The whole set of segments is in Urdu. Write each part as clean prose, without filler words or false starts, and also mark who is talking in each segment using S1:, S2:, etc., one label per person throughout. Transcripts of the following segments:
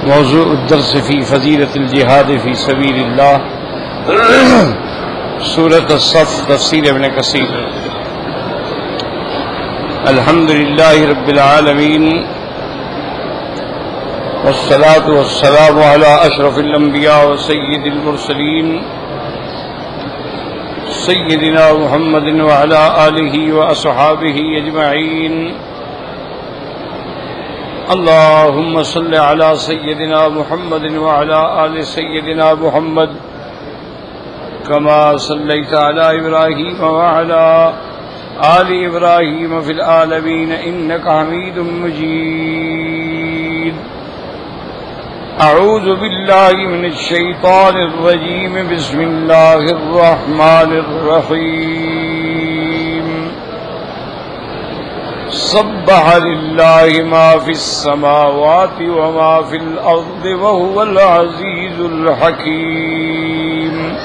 S1: موضوع الدرس في فضیلت الجہاد فی سبیل اللہ سورۃ الصف تفسیر ابن کثیر الحمدللہ رب العالمین والصلاة والسلام علی اشرف الانبیاء وسید المرسلین سیدنا محمد وعلى آلہ واصحابہ اجمعین اللهم صل على سيدنا محمد وعلى آل سيدنا محمد كما صليت على إبراهيم وعلى آل إبراهيم في العالمين إنك حميد مجيد أعوذ بالله من الشيطان الرجيم بسم الله الرحمن الرحيم سبح لله ما في السماوات وما في الأرض وهو العزيز الحكيم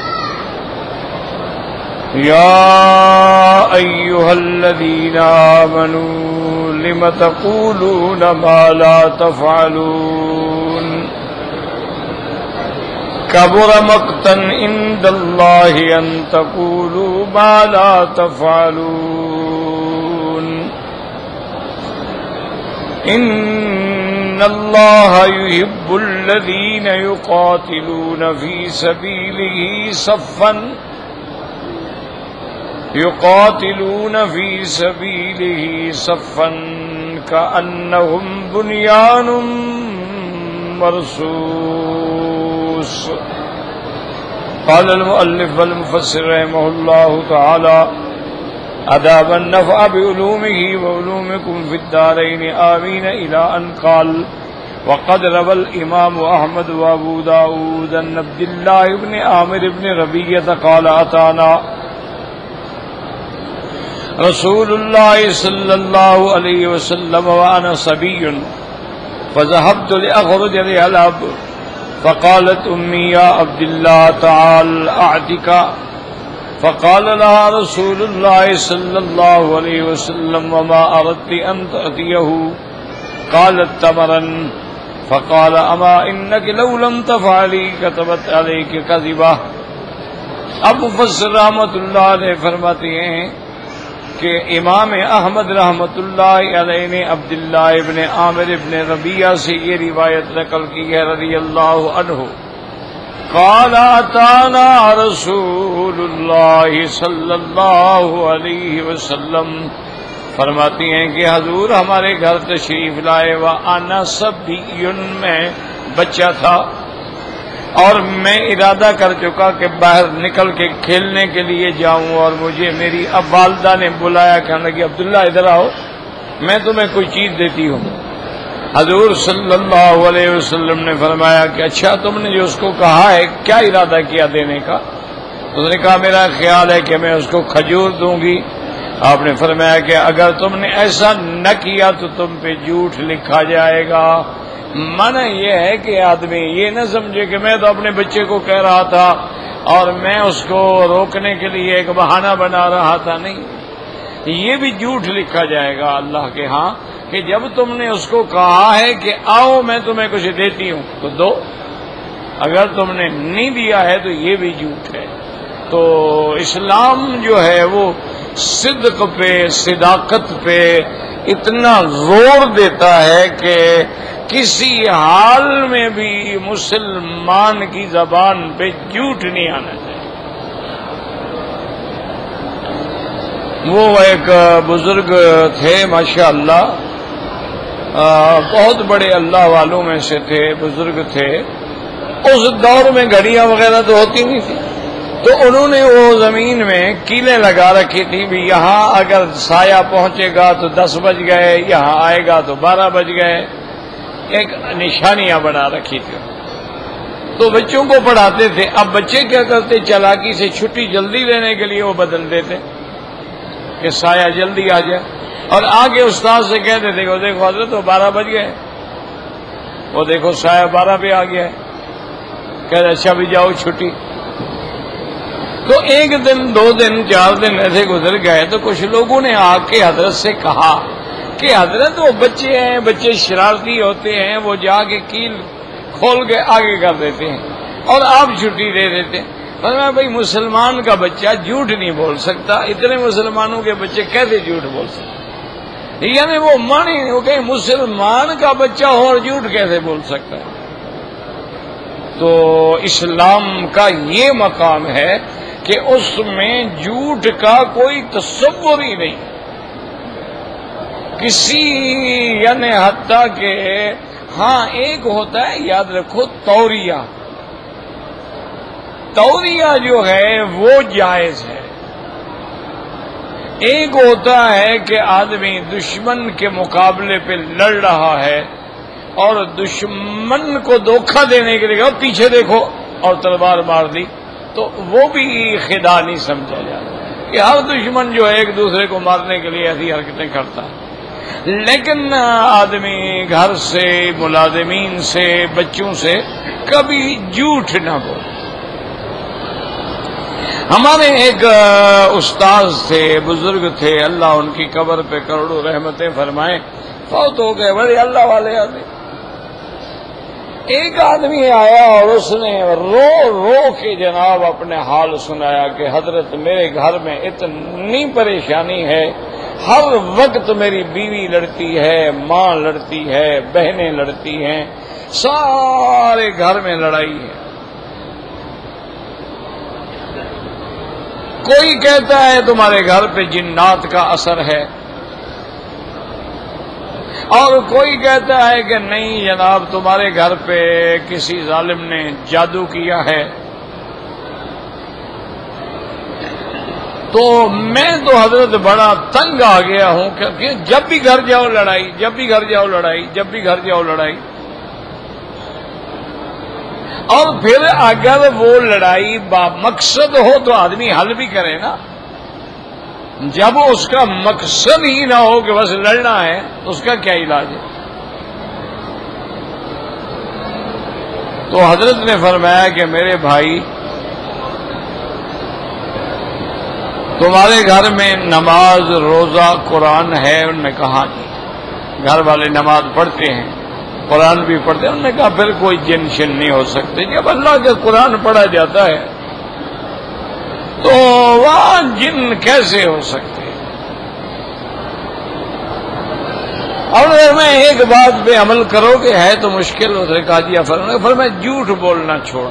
S1: يا أيها الذين آمنوا لم تقولون ما لا تفعلون كبر مقتا عند الله أن تقولوا ما لا تفعلون إن الله يحب الذين يقاتلون في سبيله صفا كأنهم بنيان مرصوص قال المؤلف والمفسر رحمه الله تعالى أداب النفع بعلومه وعلومكم في الدارين آمين إلى أن قال وقد روى الإمام أحمد وأبو داود عن عبد الله بن عامر بن ربيعة قال أتانا رسول الله صلى الله عليه وسلم وأنا صبي فذهبت لأخرج لألعب فقالت أمي يا عبد الله تعال أعتك فقال لها رسول الله صلى الله عليه وسلم وما أردت أن تأتيه قالت تمرا فقال أما إنك لو لم تفعلي كتبت عليك كذبة اب مفسر رحمت اللہ علیہ فرماتے ہیں کہ امام احمد رحمت اللہ علیہ نے عبداللہ ابن عامر ابن ربیعہ سے یہ روایت نقل کی ہے رضی اللہ عنہ قال اتانا رسول اللہ صلی اللہ علیہ وسلم فرماتی ہیں کہ حضور ہمارے گھر تشریف لائے وانا صبی میں بچہ تھا اور میں ارادہ کر چکا کہ باہر نکل کے کھیلنے کے لیے جاؤں اور مجھے میری اب والدہ نے بلایا کہنے لگی عبداللہ ادھر آؤ میں تمہیں کوئی چیز دیتی ہوں حضور صلی اللہ علیہ وسلم نے فرمایا کہ اچھا تم نے جو اس کو کہا ہے کیا ارادہ کیا دینے کا اس نے کہا میرا خیال ہے کہ میں اس کو کھجور دوں گی آپ نے فرمایا کہ اگر تم نے ایسا نہ کیا تو تم پہ جھوٹ لکھا جائے گا معنی یہ ہے کہ آدمی یہ نہ سمجھے کہ میں تو اپنے بچے کو کہہ رہا تھا اور میں اس کو روکنے کے لیے ایک بہانہ بنا رہا تھا نہیں یہ بھی جھوٹ لکھا جائے گا اللہ کے ہاں کہ جب تم نے اس کو کہا ہے کہ آؤ میں تمہیں کچھ دیتی ہوں تو دو اگر تم نے نہیں دیا ہے تو یہ بھی جھوٹ ہے تو اسلام جو ہے وہ صدق پہ صداقت پہ اتنا زور دیتا ہے کہ کسی حال میں بھی مسلمان کی زبان پہ جھوٹ نہیں آنا چاہیے وہ ایک بزرگ تھے ماشاءاللہ بہت بڑے اللہ والوں میں سے تھے بزرگ تھے اس دور میں گھڑیاں وغیرہ تو ہوتی نہیں تھی تو انہوں نے وہ زمین میں کیلیں لگا رکھی تھی بھی یہاں اگر سایہ پہنچے گا تو 10 بج گئے یہاں آئے گا تو 12 بج گئے ایک نشانیاں بنا رکھی تھی تو بچوں کو پڑھاتے تھے اب بچے کیا کرتے چالاکی سے چھٹی جلدی لینے کے لیے وہ بدل دیتے کہ سایہ جلدی آ جائے اور آگے استاد سے کہتے تھے وہ دیکھو حضرت تو 12 بج گئے وہ دیکھو سایہ 12 پہ آ گیا ہے کہتے اچھا بھی جاؤ چھٹی تو ایک دن 2 دن 4 دن ایسے گزر گئے تو کچھ لوگوں نے آ کے حضرت سے کہا کہ حضرت وہ بچے ہیں، بچے شرارتی ہوتے ہیں، وہ جا کے کیل کھول کے آگے کر دیتے ہیں اور آپ چھٹی دے دیتے ہیں۔ فرمایا بھائی مسلمان کا بچہ جھوٹ نہیں بول سکتا، اتنے مسلمانوں کے بچے کیسے جھوٹ بول سکتے؟ یعنی وہ مانے وہ کہ مسلمان کا بچہ ہو اور جھوٹ کیسے بول سکتا ہے؟ تو اسلام کا یہ مقام ہے کہ اس میں جھوٹ کا کوئی تصور ہی نہیں کسی، یعنی حتیٰ کہ ہاں ایک ہوتا ہے یاد رکھو توریہ جو ہے وہ جائز ہے، ایک ہوتا ہے کہ آدمی دشمن کے مقابلے پہ لڑ رہا ہے اور دشمن کو دھوکہ دینے کے لیے پیچھے دیکھو اور تلوار مار دی، تو وہ بھی خدا نہیں سمجھا جاتا کہ ہر دشمن جو ہے ایک دوسرے کو مارنے کے لیے ایسی حرکتیں کرتا ہے۔ لیکن آدمی گھر سے، ملازمین سے، بچوں سے کبھی جھوٹ نہ بولے۔ ہمارے ایک استاد تھے، بزرگ تھے، اللہ ان کی قبر پہ کروڑوں رحمتیں فرمائے، فوت ہو گئے، بڑے اللہ والے آدمی۔ ایک آدمی آیا اور اس نے رو رو کے جناب اپنے حال سنایا کہ حضرت میرے گھر میں اتنی پریشانی ہے، ہر وقت میری بیوی لڑتی ہے، ماں لڑتی ہے، بہنیں لڑتی ہیں، سارے گھر میں لڑائی ہے۔ کوئی کہتا ہے تمہارے گھر پہ جنات کا اثر ہے، اور کوئی کہتا ہے کہ نہیں جناب تمہارے گھر پہ کسی ظالم نے جادو کیا ہے۔ تو میں تو حضرت بڑا تنگ آ گیا ہوں کہ جب بھی گھر جاؤ لڑائی، جب بھی گھر جاؤ لڑائی، جب بھی گھر جاؤ لڑائی۔ اور پھر اگر وہ لڑائی با مقصد ہو تو آدمی حل بھی کرے نا، جب اس کا مقصد ہی نہ ہو کہ بس لڑنا ہے تو اس کا کیا علاج ہے؟ تو حضرت نے فرمایا کہ میرے بھائی تمہارے گھر میں نماز، روزہ، قرآن ہے؟ انہوں نے کہا نہیں، گھر والے نماز پڑھتے ہیں، قرآن بھی پڑھتے ہیں۔ انہوں نے کہا پھر کوئی جن شن نہیں ہو سکتے۔ جب اللہ کا قرآن پڑھا جاتا ہے تو وہاں جن کیسے ہو سکتے؟ اور میں ایک بات پہ عمل کرو کہ ہے تو مشکل، اس نے کہا جی فرمایا جھوٹ بولنا چھوڑ،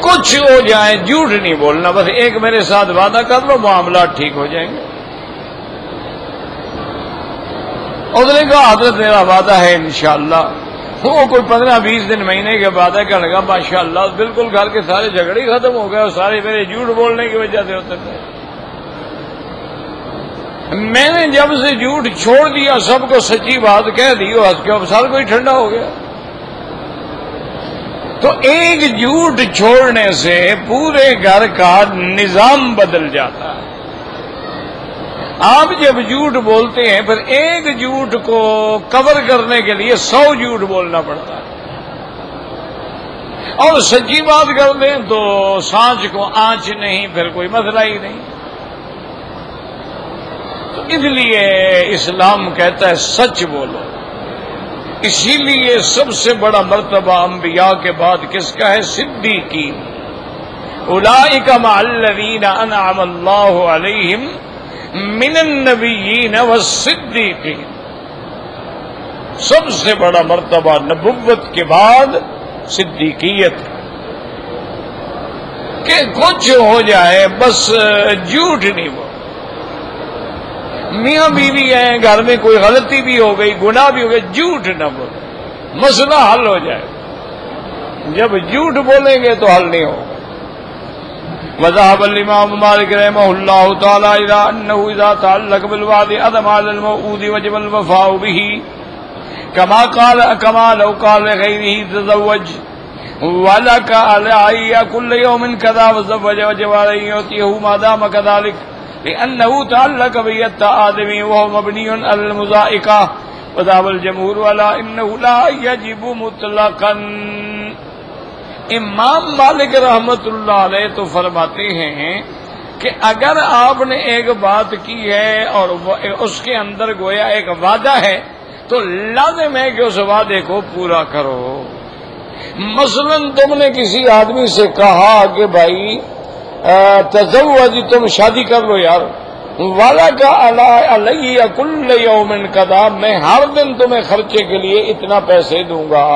S1: کچھ ہو جائے جھوٹ نہیں بولنا، بس ایک میرے ساتھ وعدہ کر لو معاملات ٹھیک ہو جائیں گے۔ اس نے کہا حضرت میرا وعدہ ہے انشاءاللہ۔ وہ کوئی 15-20 دن، مہینے کے بعد کہنے لگا ماشاءاللہ بالکل گھر کے سارے جھگڑے ختم ہو گئے اور سارے میرے جھوٹ بولنے کی وجہ سے ہوتے تھے۔ میں نے جب سے جھوٹ چھوڑ دیا، سب کو سچی بات کہہ دی، اور ہنس کے اب سر کوئی ٹھنڈا ہو گیا۔ تو ایک جھوٹ چھوڑنے سے پورے گھر کا نظام بدل جاتا ہے۔ آپ جب جھوٹ بولتے ہیں پھر ایک جھوٹ کو کور کرنے کے لیے 100 جھوٹ بولنا پڑتا ہے، اور سچی بات کر دیں تو سانچ کو آنچ نہیں، پھر کوئی مسئلہ ہی نہیں۔ تو اس لیے اسلام کہتا ہے سچ بولو۔ اسی لیے سب سے بڑا مرتبہ انبیاء کے بعد کس کا ہے؟ صدیقین۔ اولئک مع الذین انعم اللہ علیہم من النبیین والصدیقین۔ سب سے بڑا مرتبہ نبوت کے بعد صدیقیت، کہ کچھ ہو جائے بس جھوٹ نہیں بول۔ میاں بیوی ہیں، گھر میں کوئی غلطی بھی ہو گئی، گناہ بھی ہو گئی، جھوٹ نہ بولے، مسئلہ حل ہو جائے۔ جب جھوٹ بولیں گے تو حل نہیں ہوگا۔ وذهب الامام مالک رحمہ اللہ تعالی الى انه اذا تعلق بالوعد عدم على الموعود وجب الوفاء به كما لو قال لغيره تزوج ولك علي كل يوم كذا وزوج وجب عليه يعطيه ما دام كذلك لأنه تعلق بيد آدمی وهو مبني على المضائقة وذهب الجمهور ولا إنه لا يجب مطلقا۔ امام مالک رحمت اللہ علیہ تو فرماتے ہیں کہ اگر آپ نے ایک بات کی ہے اور اس کے اندر گویا ایک وعدہ ہے، تو لازم ہے کہ اس وعدے کو پورا کرو۔ مثلا تم نے کسی آدمی سے کہا کہ بھائی تزوج، تم شادی کر لو یار، والا کا علیہ کل یوم قضا، میں ہر دن تمہیں خرچے کے لیے اتنا پیسے دوں گا۔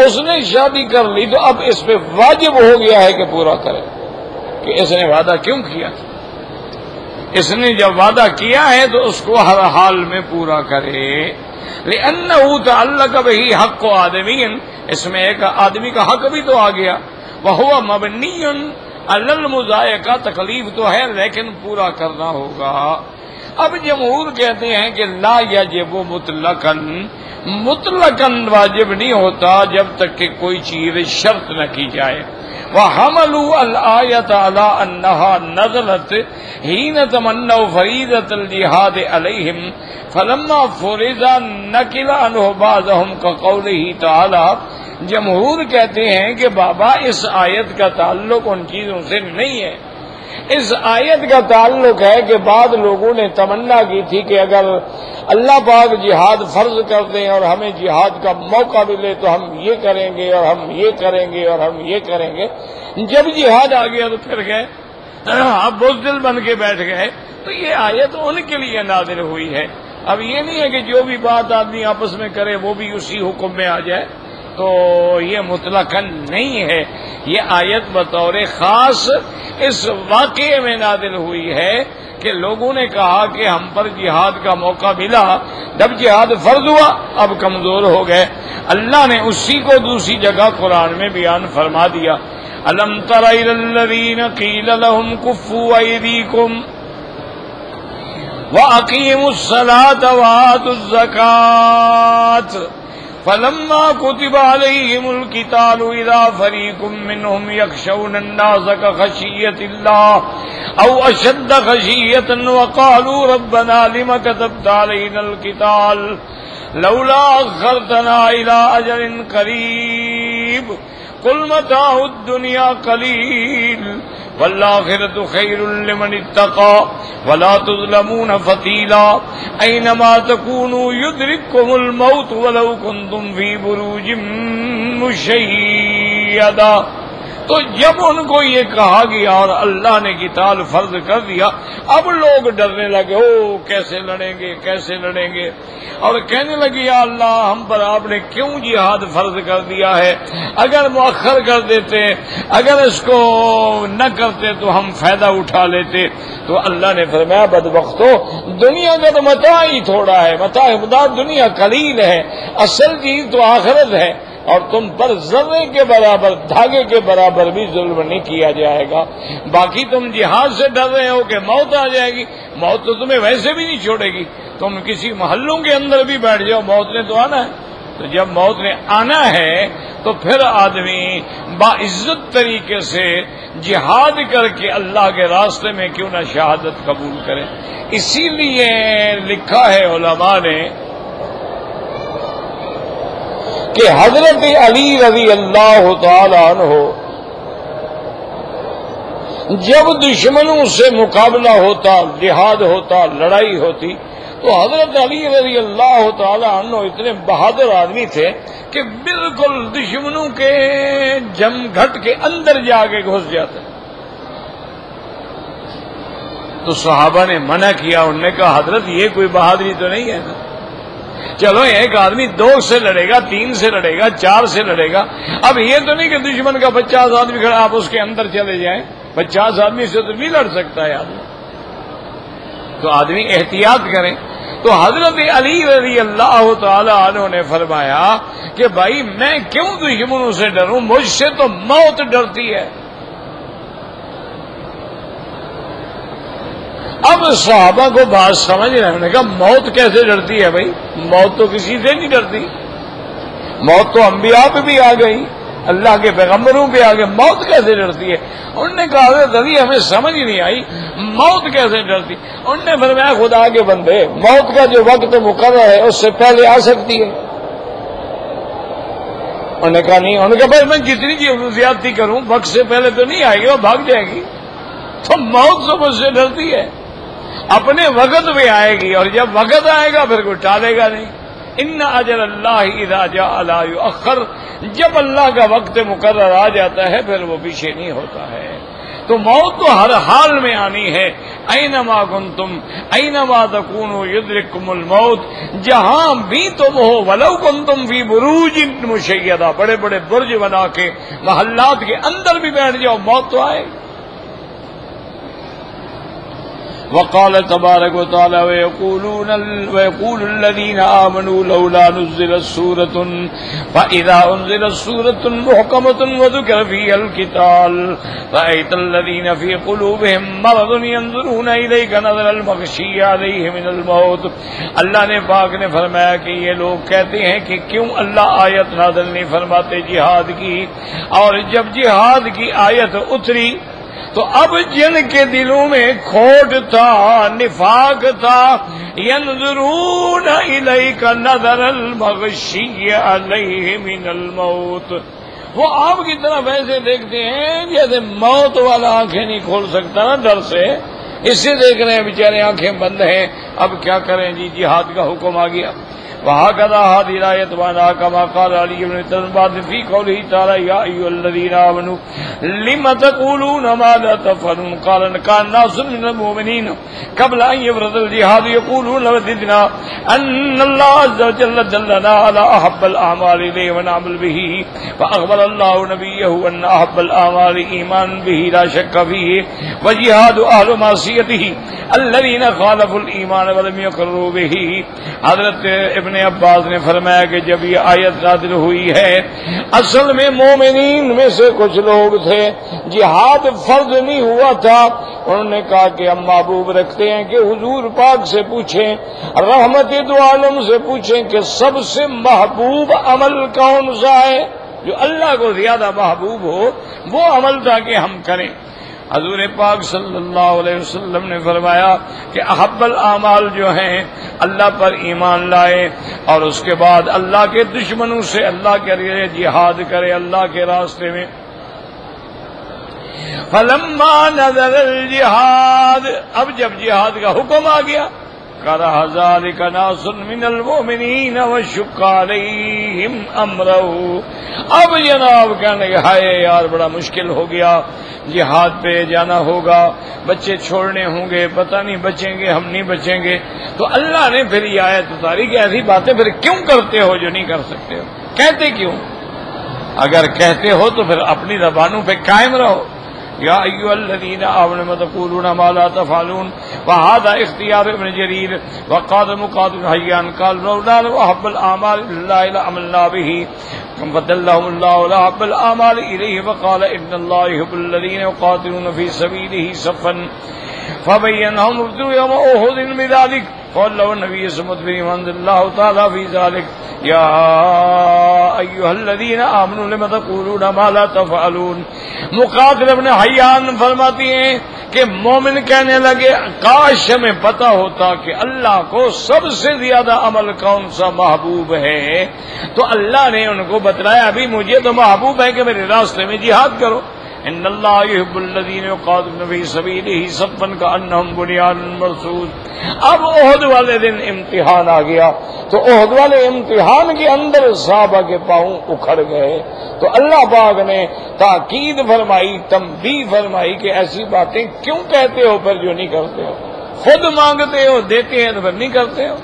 S1: اس نے شادی کر لی تو اب اس پہ واجب ہو گیا ہے کہ پورا کرے، کہ اس نے وعدہ کیوں کیا تھا۔ اس نے جب وعدہ کیا ہے تو اس کو ہر حال میں پورا کرے۔ لأنه تعلق به حق آدمی، اس میں ایک آدمی کا حق بھی تو آ گیا۔ وهو مبنی علی المضائقہ، تکلیف تو ہے لیکن پورا کرنا ہوگا۔ اب جمہور کہتے ہیں کہ لا یجب مطلقاً واجب نہیں ہوتا جب تک کہ کوئی چیز شرط نہ کی جائے۔ وحملوا الآیۃ علی انہا نزلت حین تمنوا فریضۃ الجہاد علیہم فلما فرض نقل عنہ بعضهم کقولہ تعالی۔ جمہور کہتے ہیں کہ بابا اس آیت کا تعلق ان چیزوں سے نہیں ہے، اس آیت کا تعلق ہے کہ بعض لوگوں نے تمنا کی تھی کہ اگر اللہ پاک جہاد فرض کر دیں اور ہمیں جہاد کا موقع ملے تو ہم یہ کریں گے اور ہم یہ کریں گے اور ہم یہ کریں گے۔ جب جہاد آ گیا تو پھر گئے، اب بزدل بن کے بیٹھ گئے۔ تو یہ آیت ان کے لیے نازل ہوئی ہے۔ اب یہ نہیں ہے کہ جو بھی بات آدمی آپس میں کرے وہ بھی اسی حکم میں آ جائے، تو یہ مطلقاً نہیں ہے۔ یہ آیت بطور خاص اس واقعے میں نازل ہوئی ہے کہ لوگوں نے کہا کہ ہم پر جہاد کا موقع ملا، جب جہاد فرض ہوا اب کمزور ہو گئے۔ اللہ نے اسی کو دوسری جگہ قرآن میں بیان فرما دیا، الم تر الی الذین قیل لهم کفوا ایدیکم وَأَقِيمُوا الصَّلَاةَ وَآتُوا الزَّكَاةَ فَلَمَّا كُتِبَ عَلَيْهِمُ الْقِتَالُ إِذَا فَرِيقٌ مِّنْهُمْ يَخْشَوْنَ النَّاسَ كَخَشْيَةِ اللَّهِ أَوْ أَشَدَّ خَشْيَةً وَقَالُوا رَبَّنَا لِمَ كَتَبْتَ عَلَيْنَا الْقِتَالَ لَوْلَا أَخَّرْتَنَا إِلَىٰ أَجَلٍ قَرِيبٍ قُلْ مَتَاعُ الدُّنْيَا قَلِيلٌ والآخرة خير لمن اتقى ولا تظلمون فتيلا أينما تكونوا يدرككم الموت ولو كنتم في بروج مشيدة۔ تو جب ان کو یہ کہا گیا اور اللہ نے قتال فرض کر دیا، اب لوگ ڈرنے لگے، او کیسے لڑیں گے کیسے لڑیں گے، اور کہنے لگے یا اللہ ہم پر آپ نے کیوں جہاد فرض کر دیا ہے، اگر مؤخر کر دیتے، اگر اس کو نہ کرتے تو ہم فائدہ اٹھا لیتے۔ تو اللہ نے فرمایا بدبختو، دنیا کا تو متاع ہی تھوڑا ہے، متاع دنیا قلیل ہے، اصل چیز تو آخرت ہے، اور تم پر ذرے کے برابر دھاگے کے برابر بھی ظلم نہیں کیا جائے گا۔ باقی تم جہاد سے ڈر رہے ہو کہ موت آ جائے گی، موت تو تمہیں ویسے بھی نہیں چھوڑے گی، تم کسی محلوں کے اندر بھی بیٹھ جاؤ موت نے تو آنا ہے۔ تو جب موت نے آنا ہے تو پھر آدمی باعزت طریقے سے جہاد کر کے اللہ کے راستے میں کیوں نہ شہادت قبول کرے۔ اسی لیے لکھا ہے علماء نے کہ حضرت علی رضی اللہ تعالی عنہ جب دشمنوں سے مقابلہ ہوتا، جہاد ہوتا، لڑائی ہوتی، تو حضرت علی رضی اللہ تعالی عنہ اتنے بہادر آدمی تھے کہ بالکل دشمنوں کے جم گھٹ کے اندر جا کے گھس جاتے۔ تو صحابہ نے منع کیا، انہوں نے کہا حضرت یہ کوئی بہادری تو نہیں ہے نا، چلو ایک آدمی 2 سے لڑے گا، 3 سے لڑے گا، 4 سے لڑے گا، اب یہ تو نہیں کہ دشمن کا 50 آدمی کھڑا آپ اس کے اندر چلے جائیں، 50 آدمی سے تو نہیں لڑ سکتا ہے آدمی، تو آدمی احتیاط کریں۔ تو حضرت علی رضی اللہ تعالی عنہ نے فرمایا کہ بھائی میں کیوں دشمنوں سے ڈروں، مجھ سے تو موت ڈرتی ہے۔ اب صحابہ کو بات سمجھ رہے ہیں، انہوں نے کہا موت کیسے ڈرتی ہے بھائی، موت تو کسی سے نہیں ڈرتی، موت تو انبیاء پہ بھی آ گئی، اللہ کے پیغمبروں پہ آ گئے، موت کیسے ڈرتی ہے؟ انہوں نے کہا حضرت علی ہمیں سمجھ نہیں آئی موت کیسے ڈرتی۔ انہوں نے فرمایا خدا کے بندے، موت کا جو وقت مقرر ہے اس سے پہلے آ سکتی ہے۔ انہوں نے کہا نہیں، انہوں نے کہا بھائی میں جتنی زیادتی کروں وقت سے پہلے تو نہیں آئے گی، وہ بھاگ جائے گی، تو موت تو مجھ سے ڈرتی ہے، اپنے وقت میں آئے گی، اور جب وقت آئے گا پھر کوئی ٹالے گا نہیں۔ ان اجل اللہ اذا جاء لا یؤخر، جب اللہ کا وقت مقرر آ جاتا ہے پھر وہ پیچھے نہیں ہوتا ہے۔ تو موت تو ہر حال میں آنی ہے، اینما کنتم اینما تکونوا یدرککم الموت، جہاں بھی تم ہو، ولو کنتم فی بروج مشیدہ، بڑے بڑے برج بنا کے محلات کے اندر بھی بیٹھ جاؤ، موت تو آئے۔ وقال تبارک وتعالی ويقول الذين آمنوا لولا نزلت سورة فإذا أنزلت سورة محكمة وذكر فيها القتال رأيت الذين في قلوبهم مرض ينظرون إليك نظر المغشي عليه من الموت۔ اللہ نے پاک نے فرمایا کہ یہ لوگ کہتے ہیں کہ کیوں اللہ آیت نازل نہیں فرماتے جہاد کی، اور جب جہاد کی آیت اتری تو اب جن کے دلوں میں کھوٹ تھا، نفاق تھا، ینظرون الیک نظر المغشی علیہ من الموت، وہ آپ کی طرف ایسے دیکھتے ہیں جیسے موت والا آنکھیں نہیں کھول سکتا نا ڈر سے، اس سے دیکھ رہے ہیں بیچارے آنکھیں بند ہیں، اب کیا کریں جی، جہاد کا حکم آ گیا۔ وهكذا هذه الآية معناها كما قال علي بن ابي في قوله تعالى يا أيها الذين آمنوا لم تقولون ما لا تفعلون قال كان ناس من المؤمنين قبل أن يفرض الجهاد يقولون وددنا أن الله عز وجل دلنا على أحب الأعمال إليه ونعمل به، فأخبر الله نبيه أن أحب الأعمال إيمان به لا شك فيه، وجهاد أهل معصيته الذين خالفوا الإيمان ولم يقروا به۔ حضرت ابن عباس نے فرمایا کہ جب یہ آیت نازل ہوئی ہے، اصل میں مومنین میں سے کچھ لوگ تھے، جہاد فرض نہیں ہوا تھا، انہوں نے کہا کہ ہم محبوب رکھتے ہیں کہ حضور پاک سے پوچھیں، رحمت دو عالم سے پوچھیں کہ سب سے محبوب عمل کون سا ہے، جو اللہ کو زیادہ محبوب ہو وہ عمل تاکہ ہم کریں۔ حضور پاک صلی اللہ علیہ وسلم نے فرمایا کہ احب الاعمال جو ہیں اللہ پر ایمان لائے، اور اس کے بعد اللہ کے دشمنوں سے اللہ کے لیے جہاد کرے اللہ کے راستے میں۔ فلما نزل الجہاد، اب جب جہاد کا حکم آ گیا، کرہ ذلک ناس من المؤمنین وشق علیہم امرہ، اب جناب کہنے کہ ہائے یار بڑا مشکل ہو گیا، جہاد پہ جانا ہوگا، بچے چھوڑنے ہوں گے، پتہ نہیں بچیں گے ہم نہیں بچیں گے، تو اللہ نے پھر یہ آیت اتاری کہ ایسی باتیں پھر کیوں کرتے ہو جو نہیں کر سکتے ہو، کہتے کیوں؟ اگر کہتے ہو تو پھر اپنی زبانوں پہ قائم رہو۔ یا ایھا الذین آمنوا ما تقولون ما لا تفعلون، وهذا اختیار ابن جریر وقال مقاتل حیان قال لولا احب الاعمال الا لعملنا به فدلهم الله على احب الاعمال اليه وقال ان الله يحب الذين يقاتلون في سبيله صفا فبينهم رسول يوم احد بذلك قال له النبي صلى الله عليه وسلم الله تعالى في ذلك یا ایھا الذین آمنوا لم تقولون ما لا تفعلون۔ مقاتل ابن حیان فرماتی ہیں کہ مومن کہنے لگے کاش ہمیں پتہ ہوتا کہ اللہ کو سب سے زیادہ عمل کون سا محبوب ہے، تو اللہ نے ان کو بتلایا ابھی مجھے تو محبوب ہے کہ میرے راستے میں جہاد کرو، ان اللہ یحب الذین یقاتلون فی سبیلہ صفا کأنہم بنیان مرصوص۔ اب احد والے دن امتحان آ گیا، تو احد والے امتحان کے اندر صحابہ کے پاؤں اکھڑ گئے، تو اللہ پاک نے تاکید فرمائی، تنبیہ فرمائی کہ ایسی باتیں کیوں کہتے ہو پھر جو نہیں کرتے ہو، خود مانگتے ہو دیتے ہیں تو پھر نہیں کرتے ہو۔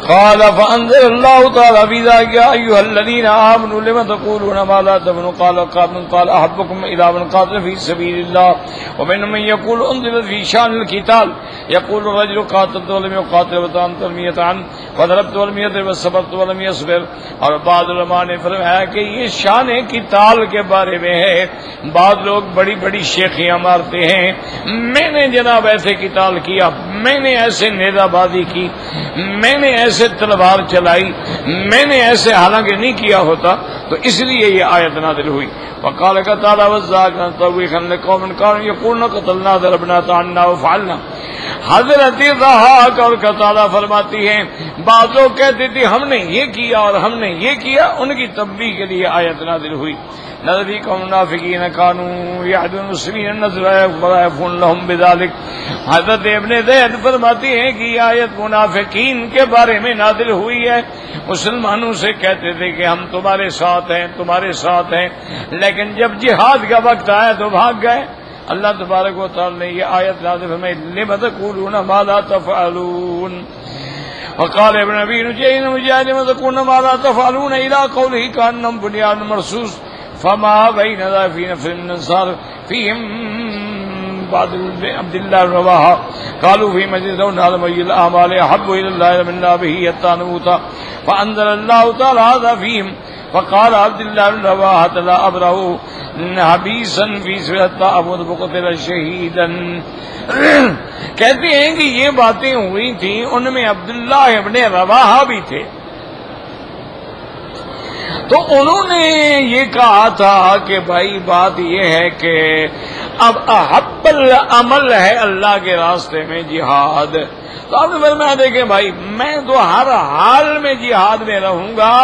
S1: قال فانزل الله تعالى في ذلك يا ايها الذين امنوا لم تقولون ما لا تفعلون قال احبكم الى من قاتل في سبيل الله ومن من يقول انزل في شان القتال يقول الرجل قاتلت ولم يقاتل وترميت عنه وضربت ولم يضرب وصبرت ولم يصبر۔ اور بعض علماء نے فرمایا کہ یہ شان قتال کے بارے میں ہے، بعض لوگ بڑی بڑی شیخیاں مارتے ہیں، میں نے جناب ایسے قتال کیا، میں نے ایسے نیزہ بازی کی، میں نے ایسے تلوار چلائی، میں نے ایسے حالانکہ نہیں کیا ہوتا، تو اس لیے یہ آیت نازل ہوئی۔ وقال تعالی وذاکرا توبیخا لقوم كانوا يقولون قتلنا ضربنا طعننا وفعلنا۔ حضرت ضحاک اور قتادہ فرماتی ہیں بعض لوگ کہتے تھے ہم نے یہ کیا اور ہم نے یہ کیا، ان کی تنبیہ کے لیے آیت نازل ہوئی نذری قوم منافقین کانوا یعدون المسلمین نذر یفون لهم بذلک۔ حضرت ابن زید فرماتی ہیں کہ یہ آیت منافقین کے بارے میں نازل ہوئی ہے، مسلمانوں سے کہتے تھے کہ ہم تمہارے ساتھ ہیں تمہارے ساتھ ہیں، لیکن جب جہاد کا وقت آیا تو بھاگ گئے۔ اللہ تبارک و تعالی نے یہ آیت نازل فرمائی لم تقولون ما لا تفعلون وقال ابن ابي نجير مجاهد لم تقولون ما لا تفعلون الى قوله كانهم بنيان مرصوص فما بين ذا في نفر من الانصار فيهم بعد عبد الله بن رواحه قالوا في مجلس نال مجل الاعمال احب الى الله منا به التنوت فانزل الله تعالى هذا فيهم فقال عبد الله بن رواحه لا ابره حبیسا فی سورۃ ابو بقتل شہیدا۔ کہتے ہیں کہ یہ باتیں ہوئی تھیں، ان میں عبداللہ ابن رواحہ بھی تھے، تو انہوں نے یہ کہا تھا کہ بھائی بات یہ ہے کہ اب احب العمل ہے اللہ کے راستے میں جہاد، تو آپ نے فرمایا دیکھیں بھائی میں تو ہر حال میں جہاد میں رہوں گا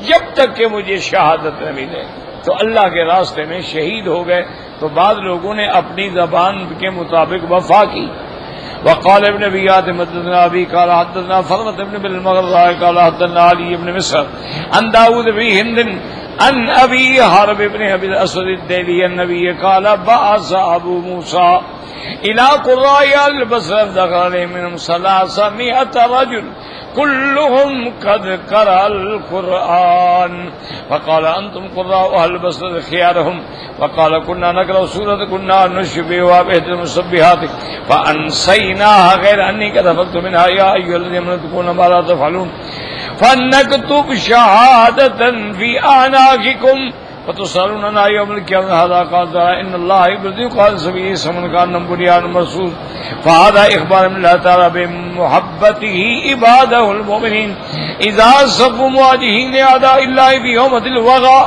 S1: جب تک کہ مجھے شہادت نہ ملے، تو اللہ کے راستے میں شہید ہو گئے۔ تو بعض لوگوں نے اپنی زبان کے مطابق وفا کی۔ وقال ابن ابي حاتم حدثنا ابي قال حدثنا فرمة بن بالمغراء قال حدثنا علي بن مصر عن داود بن هند عن ابي حرب بن ابي الاسود الديلي النبي قال بعث ابو موسى الى قراء البصره دخل منهم 300 رجل كلهم قد قرأ القرآن فقال أنتم قراء أهل البصرة خيارهم وقال كنا نقرأ سورة كنا نشبهها بإحدى المسبحات فأنسيناها غير أني كتبت منها يا أيها الذين آمنوا تقولون ما لا تفعلون فنكتب شهادة في أعناقكم وتسألون يوم القيامة هذا قال إن الله يبدئ قال سبيه سمن كان بنيان مرصوص فهذا إخبار من الله تعالى بمحبته عباده المؤمنين إذا صفوا مواجهين أعداء الله في يوم الوغى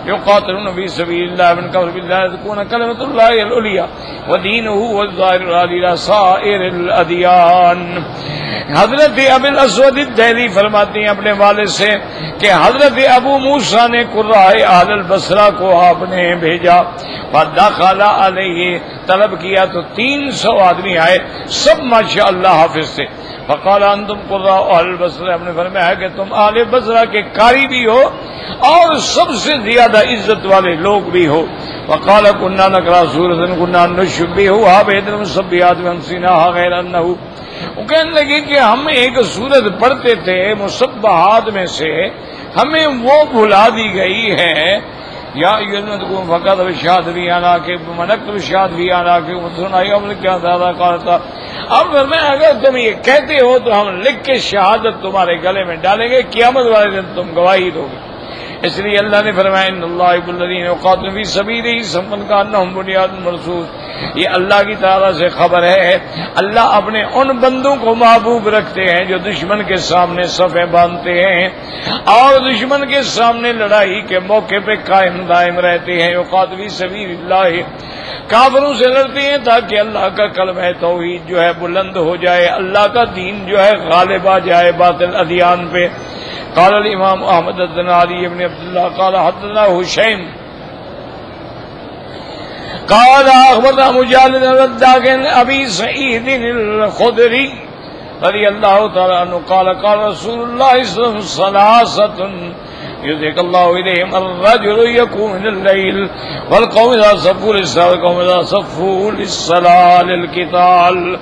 S1: يقاتلون في سبيل الله من قبل بالله تكون كلمة الله العليا ودينه والظاهر إلى سائر الأديان۔ حضرت ابی الاسود الدہلی فرماتے ہیں اپنے والد سے کہ حضرت ابو موسیٰ نے قراء اہل البصرہ کو آپ نے بھیجا، فدخل علیہ طلب کیا تو 300 آدمی آئے، سب ماشاءاللہ حافظ تھے۔ فقال انتم قراء اہل البصرہ، ہم نے فرمایا کہ تم اہل بصرہ کے قاری بھی ہو اور سب سے زیادہ عزت والے لوگ بھی ہو۔ وقال كنا نقرأ سورة كنا نشبهها بإحدى المسبحات فأنسيناها غير أنه، وہ کہنے لگے کہ ہم ایک سورت پڑھتے تھے مسبحات میں سے، ہمیں وہ بھلا دی گئی ہے یا فقط وشاد بھی آنا کے منقت وشاد بھی آنا کے سنائی ہم نے کیا زیادہ کہا تھا۔ اب میں اگر تم یہ کہتے ہو تو ہم لکھ کے شہادت تمہارے گلے میں ڈالیں گے، قیامت والے دن تم گواہی دو گے۔ اس لیے اللہ نے فرمایا ان اللہ یحب الذین یقاتلون فی سبیلہ صفا کانہم بنیان مرصوص، یہ اللہ کی طرف سے خبر ہے، اللہ اپنے ان بندوں کو محبوب رکھتے ہیں جو دشمن کے سامنے صفیں باندھتے ہیں اور دشمن کے سامنے لڑائی کے موقع پہ قائم دائم رہتے ہیں۔ یقاتلون فی سبیل اللہ، کافروں سے لڑتے ہیں تاکہ اللہ کا کلمہ توحید جو ہے بلند ہو جائے، اللہ کا دین جو ہے غالب آ جائے باطل ادیان پہ۔ قال الامام احمد بن علي بن عبد الله قال حدثنا هشيم قال اخبرنا مجالد الوداع عن ابي سعيد الخدري رضي الله تعالى عنه قال قال رسول الله صلى الله عليه وسلم ثلاثه يذكر الله إليهم الرجل يقوم من الليل والقوم إذا صفوا للصلاة والقوم إذا صفوا للصلاة للقتال۔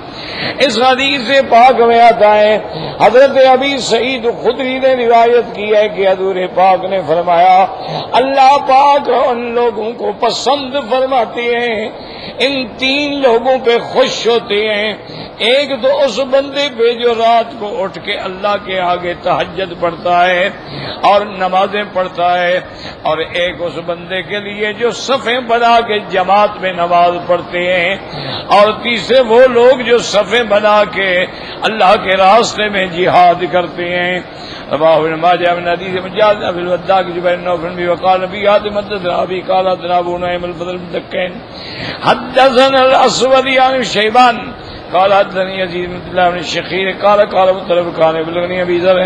S1: اس حدیث پاک میں آتا ہے حضرت ابی سعید خدری نے روایت کی ہے کہ حضور پاک نے فرمایا اللہ پاک ان لوگوں کو پسند فرماتے ہیں، ان 3 لوگوں پہ خوش ہوتے ہیں، ایک تو اس بندے پہ جو رات کو اٹھ کے اللہ کے آگے تہجد پڑھتا ہے اور نمازیں پڑھتا ہے، اور ایک اس بندے کے لیے جو صفیں بنا کے جماعت میں نماز پڑھتے ہیں، اور تیسرے وہ لوگ جو صفیں بنا کے اللہ کے راستے میں جہاد کرتے ہیں۔ رواه ابن ماجه من حديث مجاهد ابي الوداع جبير بن نوفل بن وقال نبي حاتم حدثنا ابي قال حدثنا ابو نعيم الفضل بن دكين حدثنا الاسود عن شيبان قال حدثني يزيد بن الله بن الشخير قال قال مطلب كان يبلغني ابي ذر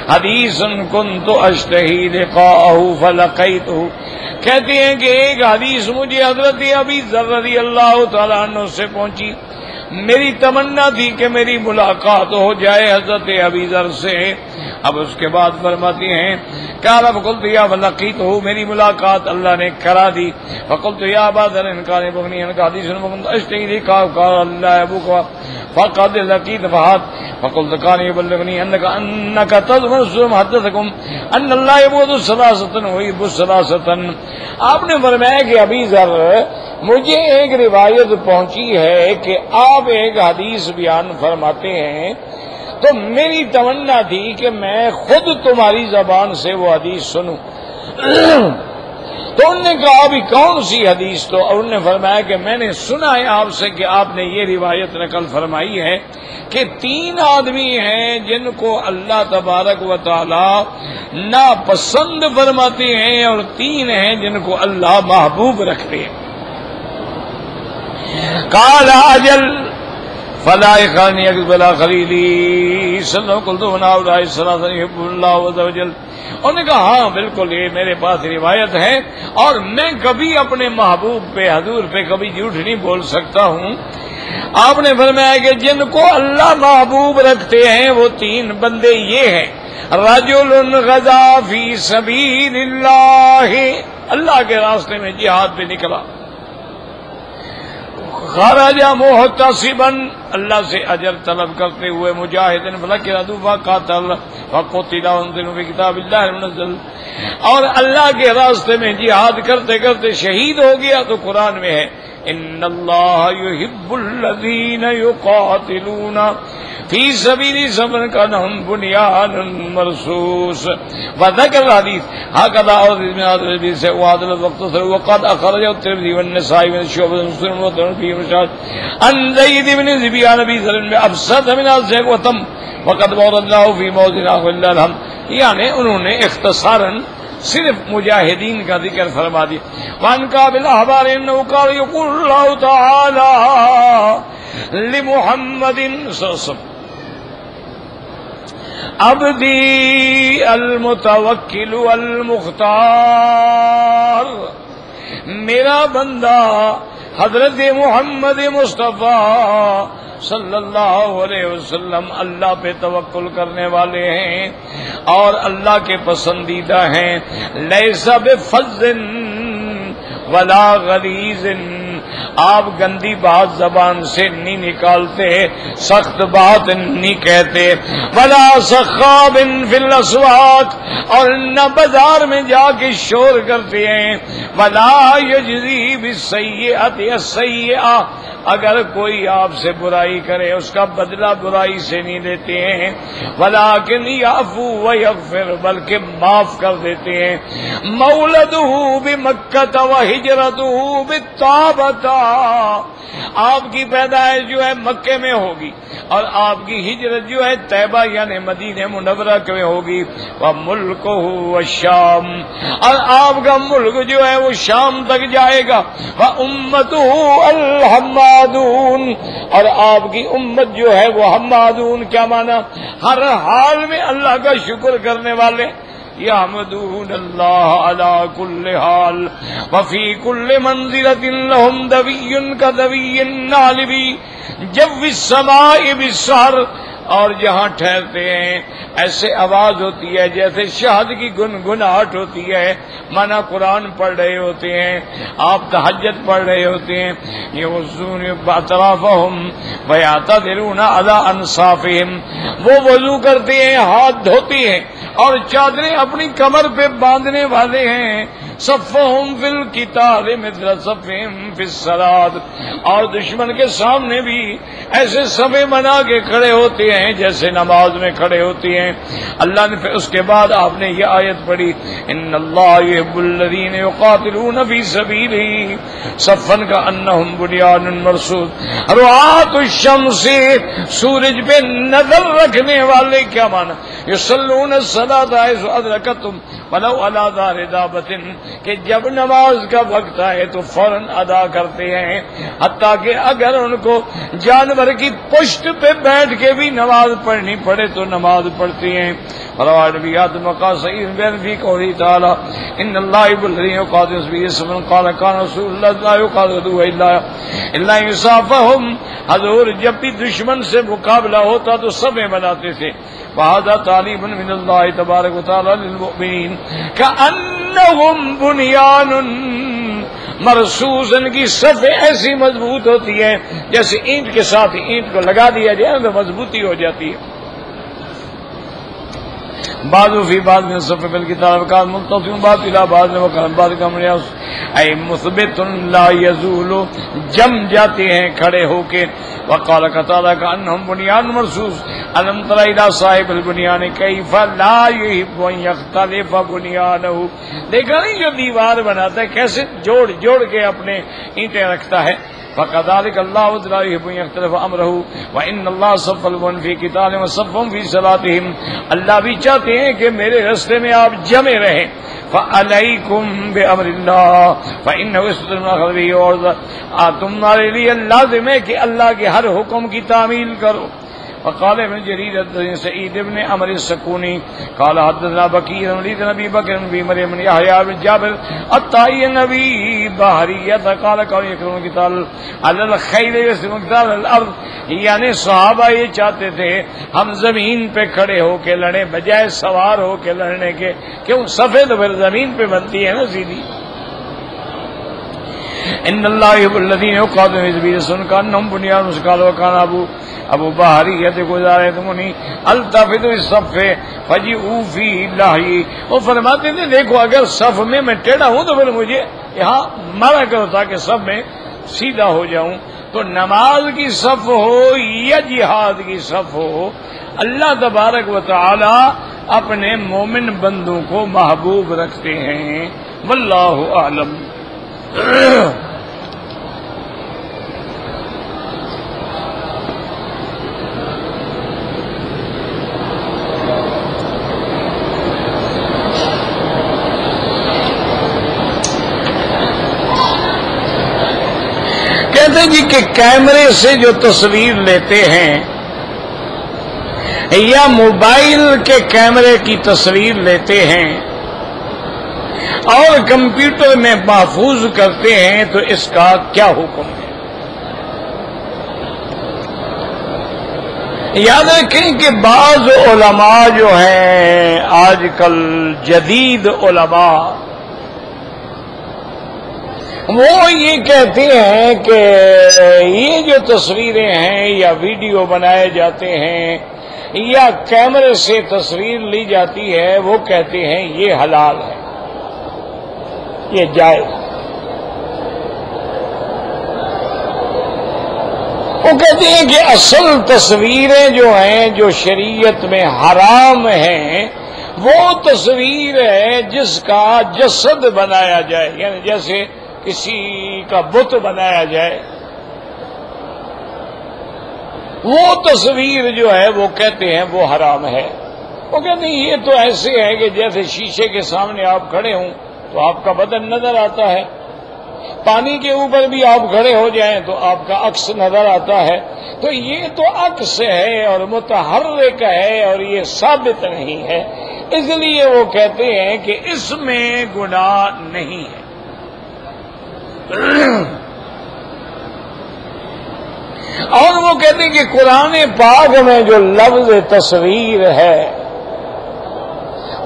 S1: حديث كنت اشتهي لقاءه فلقيته. کہتے ہیں کہ ایک حدیث مجھے حضرت ابی ذر رضی اللہ تعالیٰ عنہ سے پہنچی، میری تمنا تھی کہ میری ملاقات ہو جائے حضرت ابی ذر سے. اب اس کے بعد فرماتی ہیں قال فقلت یا فلقیتہ، میری ملاقات اللہ نے کرا دی. فقلت یا ابا ذر ان کان یبلغنی انک حدیث كنت اشتهي لقاءه قال اللہ ابوک فقد لقيت فهات. فقلت كان يبلغني انك تزعم حدثكم ان الله يبغض الثلاثه ويحب الثلاثه. آپ نے فرمایا کہ ابی ذر مجھے ایک روایت پہنچی ہے کہ آپ ایک حدیث بیان فرماتے ہیں، تو میری تمنا تھی کہ میں خود تمہاری زبان سے وہ حدیث سنوں. تو انہوں نے کہا ابھی کون سی حدیث؟ تو انہوں نے فرمایا کہ میں نے سنا ہے آپ سے کہ آپ نے یہ روایت نقل فرمائی ہے کہ 3 آدمی ہیں جن کو اللہ تبارک و تعالی ناپسند فرماتے ہیں، اور 3 ہیں جن کو اللہ محبوب رکھتے ہیں. قال اجل فلا يخاني اقبل خليلي صلى الله عليه وسلم قلت هؤلاء الثلاثه يحب الله عز وجل. انہوں نے کہا ہاں بالکل یہ میرے پاس روایت ہے، اور میں کبھی اپنے محبوب پہ حضور پہ کبھی جھوٹ نہیں بول سکتا ہوں. آپ نے فرمایا کہ جن کو اللہ محبوب رکھتے ہیں وہ 3 بندے یہ ہیں: رجل غزا فی سبیل اللہ، اللہ کے راستے میں جہاد پہ نکلا. خرج محتسبا، اللہ سے اجر طلب کرتے ہوئے. مجاہدن فلقی عدو فقاتل فقتل وانزل فی کتاب اللہ المنزل، اور اللہ کے راستے میں جہاد کرتے کرتے شہید ہو گیا. تو قرآن میں ہے ان اللہ یحب الذین یقاتلون فی سبیل صبر کانہم بنیان مرصوص. وذکر الحدیث هكذا اور من هذا الحديث سے وعدل الوقت وقد اخرجه الترمذی والنسائی من شعبہ مسلم وترمذی مشاهد عن زید بن ذبیان ابی ذر ابسط من ذلك وتم وقد وردناه في موضع الا الحمد. یعنی انہوں نے اختصاراً صرف مجاہدین کا ذکر فرما دیا. وان کا بالاحبار انه قال يقول الله تعالى لمحمد صلی اللہ علیہ وسلم عبدی المتوکل المختار، میرا بندہ حضرت محمد مصطفیٰ صلی اللہ علیہ وسلم اللہ پہ توکل کرنے والے ہیں اور اللہ کے پسندیدہ ہیں. لیس بفظ ولا غلیظ، آپ گندی بات زبان سے نہیں نکالتے، سخت بات نہیں کہتے. ولا سخاب فی الاسواق، اور نہ بازار میں جا کے شور کرتے ہیں. ولا یجزی بالسیئۃ السیئۃ، اگر کوئی آپ سے برائی کرے اس کا بدلہ برائی سے نہیں لیتے ہیں. ولیکن یعفو ویغفر، بلکہ معاف کر دیتے ہیں. مولدہ بمکہ وہجرتہ بالطابۃ، آپ کی پیدائش جو ہے مکے میں ہوگی اور آپ کی ہجرت جو ہے طیبہ یعنی مدینہ منورہ میں ہوگی. وملکہ والشام، اور آپ کا ملک جو ہے وہ شام تک جائے گا. وامتہ الحمادون، اور آپ کی امت جو ہے وہ حمادون، کیا معنی؟ ہر حال میں اللہ کا شکر کرنے والے. یحمدون اللہ علی کل حال وفی کل منزلۃ لہم دوی کدوی النعل جو السماء بالسحر، اور جہاں ٹھہرتے ہیں ایسے آواز ہوتی ہے جیسے شہد کی گنگناہٹ ہوتی ہے. مانا قرآن پڑھ رہے ہوتے ہیں، آپ تہجد پڑھ رہے ہوتے ہیں. یوزون باطرافہم ویعتذرون علی انصافہم، وہ وضو کرتے ہیں، ہاتھ دھوتے ہیں اور چادریں اپنی کمر پہ باندھنے والے ہیں. صفہم فی القتال مثل صفہم فی الصلاۃ، اور دشمن کے سامنے بھی ایسے صفیں بنا کے کھڑے ہوتے ہیں جیسے نماز میں کھڑے ہوتے ہیں. اللہ نے پھر اس کے بعد آپ نے یہ آیت پڑھی ان اللہ یحب الذین یقاتلون فی سبیلہ صفا کانہم بنیان مرصوص. رعاة الشمس، سورج پہ نظر رکھنے والے، کیا معنی؟ یصلون الصلاۃ حیث ادرکتہم ولو علی ظہر دابۃ، کہ جب نماز کا وقت آئے تو فوراً ادا کرتے ہیں، حتیٰ کہ اگر ان کو جانور کی پشت پہ بیٹھ کے بھی نماز پڑھنی پڑے تو نماز پڑھتے ہیں۔ رواه نبیات مقاصد بین فی قوله تعالی ان اللہ یحب الذین یقاتلون فی سبیلہ قال کان رسول اللہ لا یقاتلون الا یصافہم، حضور جب بھی دشمن سے مقابلہ ہوتا تو صفیں بناتے تھے۔ وہذا تعلیم من اللہ تبارک و تعالی للمؤمنین کأنہم بنیان مرصوص، ان کی صفیں ایسی مضبوط ہوتی ہیں جیسے اینٹ کے ساتھ اینٹ کو لگا دیا جائے تو مضبوطی ہو جاتی ہے۔ بعض فی بعض من صف بالکتاب کان منتصم بعض الى بعض وکان بعض کمریا اے مثبت لا یزول، جم جاتے ہیں کھڑے ہو کے۔ وقال تعالی کانہم بنیان مرصوص الم تر الی صاحب البنیان کیف لا یحب ان یختلف بنیانہ، دیکھا نہیں جو دیوار بناتا ہے کیسے جوڑ جوڑ کے اپنے اینٹیں رکھتا ہے۔ فَكَذَلِكَ اللَّهُ لَا يُحِبُّ أَن يَخْتَلِفَ أَمْرُهُ وَإِنَّ اللَّهَ صَفَّ الْمُؤْمِنِينَ فِي قِتَالِهِمْ وَصَفَّهُمْ فِي صَلَاتِهِمْ، اللہ بھی چاہتے ہیں کہ میرے راستے میں آپ جمے رہیں۔ فَعَلَيْكُمْ بِأَمْرِ اللَّهِ فَإِنَّهُ يَسْتَطِيعُ مِنْ خَلْقِهِ، اور تمہارے لیے لازم ہے کہ اللہ کے ہر حکم کی تعمیل کرو۔ وقال ابن جرير حدثنا سعيد بن عمرو السكوني قال حدثنا بكير بن ابي بكر بن مريم بن يحيى بن جابر الطائي النبي بحرية قال قال يكرم قتال على الخيل يسمى قتال الارض، یعنی صحابہ یہ چاہتے تھے ہم زمین پہ کھڑے ہو کے لڑیں بجائے سوار ہو کے لڑنے کے، کیوں صفیں تو پھر زمین پہ بنتی ہے نا سیدھی۔ ان اللہ یحب الذین یقاتلون فی سبیلہ کانہم بنیان مرصوص وکان ابو بحریۃ گزارتمونی التفت الصف فجئوا فی لہی، وہ فرماتے تھے دیکھو اگر صف میں ٹیڑھا ہوں تو پھر مجھے یہاں مارا کرو تاکہ صف میں سیدھا ہو جاؤں۔ تو نماز کی صف ہو یا جہاد کی صف ہو، اللہ تبارک و تعالی اپنے مومن بندوں کو محبوب رکھتے ہیں۔ واللہ اعلم۔ کہتے ہیں جی کہ کیمرے سے جو تصویر لیتے ہیں یا موبائل کے کیمرے کی تصویر لیتے ہیں اور کمپیوٹر میں محفوظ کرتے ہیں تو اس کا کیا حکم ہے؟ یاد رکھیں کہ بعض علماء جو ہیں آج کل جدید علماء وہ یہ کہتے ہیں کہ یہ جو تصویریں ہیں یا ویڈیو بنائے جاتے ہیں یا کیمرے سے تصویر لی جاتی ہے، وہ کہتے ہیں یہ حلال ہے، یہ جائز۔ وہ کہتے ہیں کہ اصل تصویریں جو ہیں جو شریعت میں حرام ہیں وہ تصویر ہے جس کا جسد بنایا جائے، یعنی جیسے کسی کا بت بنایا جائے، وہ تصویر جو ہے وہ کہتے ہیں وہ حرام ہے۔ وہ کہتے ہیں یہ تو ایسے ہے کہ جیسے شیشے کے سامنے آپ کھڑے ہوں تو آپ کا بدن نظر آتا ہے، پانی کے اوپر بھی آپ کھڑے ہو جائیں تو آپ کا عکس نظر آتا ہے، تو یہ تو عکس ہے اور متحرک ہے اور یہ ثابت نہیں ہے، اس لیے وہ کہتے ہیں کہ اس میں گناہ نہیں ہے۔ اور وہ کہتے ہیں کہ قرآن پاک میں جو لفظ تصویر ہے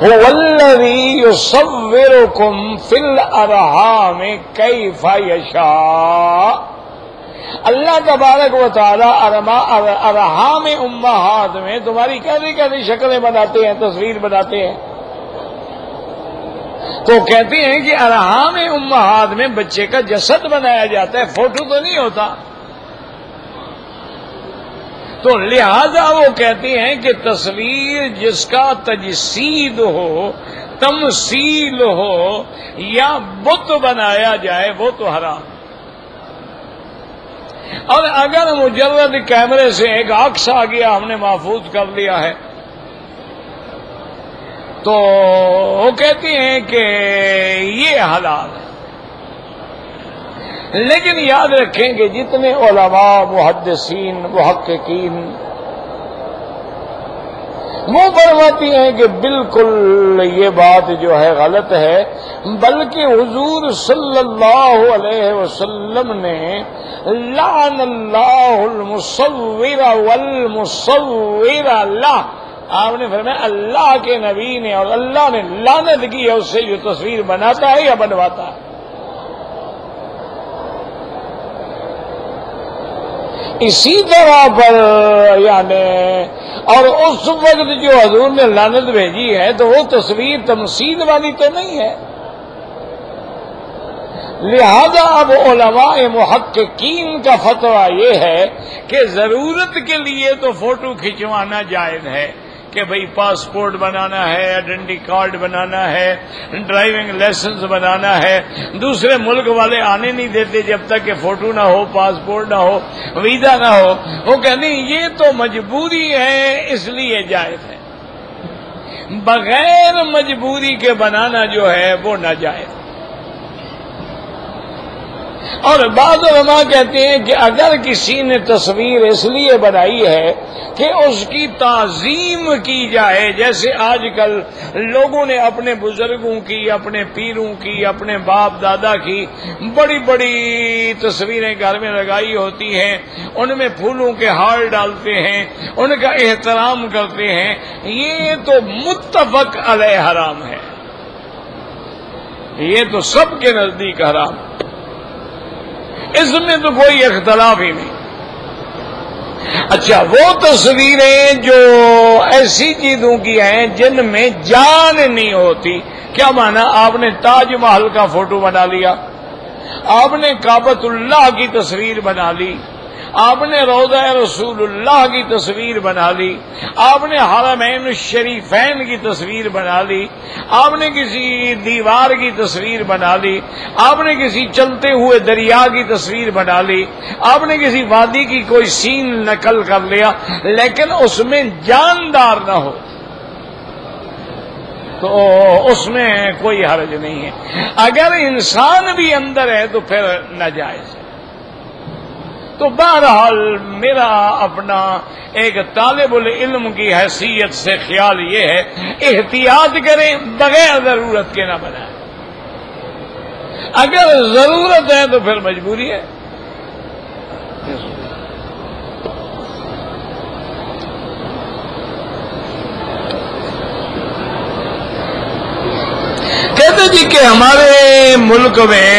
S1: هو الذی یصورکم فی الارحام کیف یشاء، اللہ تبارک و تعالی ارحام امہات میں تمہاری کیسی کیسی شکلیں بناتے ہیں، تصویر بناتے ہیں۔ تو کہتے ہیں کہ ارحام امہات میں بچے کا جسد بنایا جاتا ہے، فوٹو تو نہیں ہوتا۔ تو لہذا وہ کہتے ہیں کہ تصویر جس کا تجسید ہو، تمثیل ہو یا بت بنایا جائے وہ تو حرام۔ اور اگر مجرد کیمرے سے ایک عکس آ گیا ہم نے محفوظ کر لیا ہے تو وہ کہتے ہیں کہ یہ حلال ہے. لیکن یاد رکھیں کہ جتنے علماء محدثین محققین وہ فرماتی ہیں کہ بالکل یہ بات جو ہے غلط ہے، بلکہ حضور صلی اللہ علیہ وسلم نے لعن اللہ المصور والمصور اللہ، آپ نے فرمایا اللہ کے نبی نے اور اللہ نے لعنت کی ہے اس سے جو تصویر بناتا ہے یا بنواتا ہے. اسی طرح پر یعنی اور اس وقت جو حضور نے لعنت بھیجی ہے تو وہ تصویر تمثیل والی تو نہیں ہے. لہذا اب علماء محققین کا فتویٰ یہ ہے کہ ضرورت کے لیے تو فوٹو کھنچوانا جائز ہے کہ بھئی پاسپورٹ بنانا ہے، آئیڈینٹی کارڈ بنانا ہے، ڈرائیونگ لائسنس بنانا ہے. دوسرے ملک والے آنے نہیں دیتے جب تک کہ فوٹو نہ ہو، پاسپورٹ نہ ہو، ویزا نہ ہو. وہ کہتے ہیں یہ تو مجبوری ہے اس لیے جائز ہے، بغیر مجبوری کے بنانا جو ہے وہ ناجائز. اور بعض علماء کہتے ہیں کہ اگر کسی نے تصویر اس لیے بنائی ہے کہ اس کی تعظیم کی جائے، جیسے آج کل لوگوں نے اپنے بزرگوں کی، اپنے پیروں کی، اپنے باپ دادا کی بڑی بڑی تصویریں گھر میں لگائی ہوتی ہیں، ان میں پھولوں کے ہار ڈالتے ہیں، ان کا احترام کرتے ہیں، یہ تو متفق علیہ حرام ہے، یہ تو سب کے نزدیک حرام ہے، اس میں تو کوئی اختلاف ہی نہیں. اچھا، وہ تصویریں جو ایسی چیزوں کی ہیں جن میں جان نہیں ہوتی، کیا مانا؟ آپ نے تاج محل کا فوٹو بنا لیا، آپ نے کعبۃ اللہ کی تصویر بنا لی، آپ نے روضہ رسول اللہ کی تصویر بنا لی، آپ نے حرمین الشریفین کی تصویر بنا لی، آپ نے کسی دیوار کی تصویر بنا لی، آپ نے کسی چلتے ہوئے دریا کی تصویر بنا لی، آپ نے کسی وادی کی کوئی سین نقل کر لیا، لیکن اس میں جاندار نہ ہو تو اس میں کوئی حرج نہیں ہے. اگر انسان بھی اندر ہے تو پھر ناجائز ہے. تو بہرحال میرا اپنا ایک طالب العلم کی حیثیت سے خیال یہ ہے، احتیاط کریں، بغیر ضرورت کے نہ بنائیں. اگر ضرورت ہے تو پھر مجبوری ہے. کہتے جی کہ ہمارے ملک میں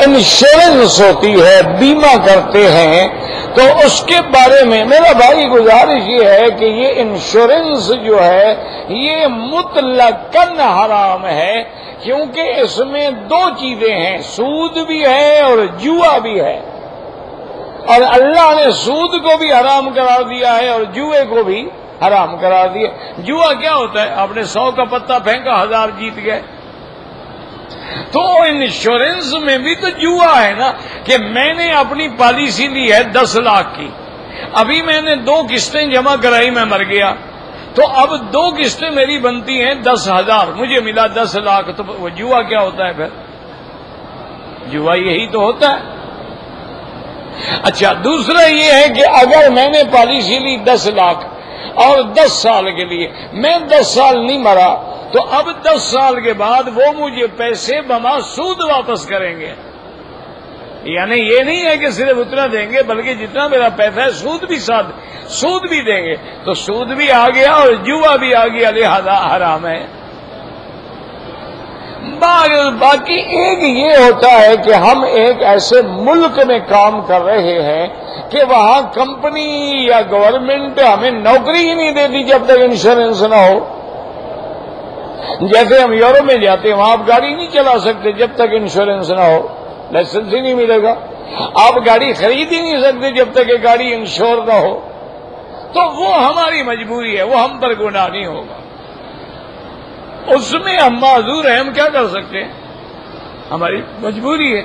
S1: انشورنس ہوتی ہے، بیمہ کرتے ہیں، تو اس کے بارے میں میرا بھائی گزارش یہ ہے کہ یہ انشورنس جو ہے یہ مطلقاً حرام ہے، کیونکہ اس میں دو چیزیں ہیں، سود بھی ہے اور جوا بھی ہے، اور اللہ نے سود کو بھی حرام قرار دیا ہے اور جوئے کو بھی حرام قرار دیا. جوا کیا ہوتا ہے؟ آپ نے 100 کا پتہ پھینکا، 1000 جیت گئے. تو انشورنس میں بھی تو جوا ہے نا، کہ میں نے اپنی پالیسی لی ہے 10 لاکھ کی، ابھی میں نے 2 قسطیں جمع کرائی، میں مر گیا، تو اب 2 قسطیں میری بنتی ہیں 10,000، مجھے ملا 10 لاکھ. تو وہ جوا کیا ہوتا ہے؟ پھر جوا یہی تو ہوتا ہے. اچھا، دوسرا یہ ہے کہ اگر میں نے پالیسی لی 10 لاکھ اور 10 سال کے لیے، میں 10 سال نہیں مرا، تو اب 10 سال کے بعد وہ مجھے پیسے بما سود واپس کریں گے. یعنی یہ نہیں ہے کہ صرف اتنا دیں گے، بلکہ جتنا میرا پیسہ ہے سود بھی ساتھ سود بھی دیں گے. تو سود بھی آ گیا اور جوا بھی آ گیا، لہذا حرام ہے. باقی ایک یہ ہوتا ہے کہ ہم ایک ایسے ملک میں کام کر رہے ہیں کہ وہاں کمپنی یا گورنمنٹ ہمیں نوکری ہی نہیں دیتی جب تک انشورنس نہ ہو. جیسے ہم یورپ میں جاتے ہیں، وہاں آپ گاڑی نہیں چلا سکتے جب تک انشورنس نہ ہو، لائسنس ہی نہیں ملے گا. آپ گاڑی خرید ہی نہیں سکتے جب تک کہ گاڑی انشور نہ ہو. تو وہ ہماری مجبوری ہے، وہ ہم پر گناہ نہیں ہوگا، اس میں ہم معذور ہیں، ہم کیا کر سکتے ہیں، ہماری مجبوری ہے.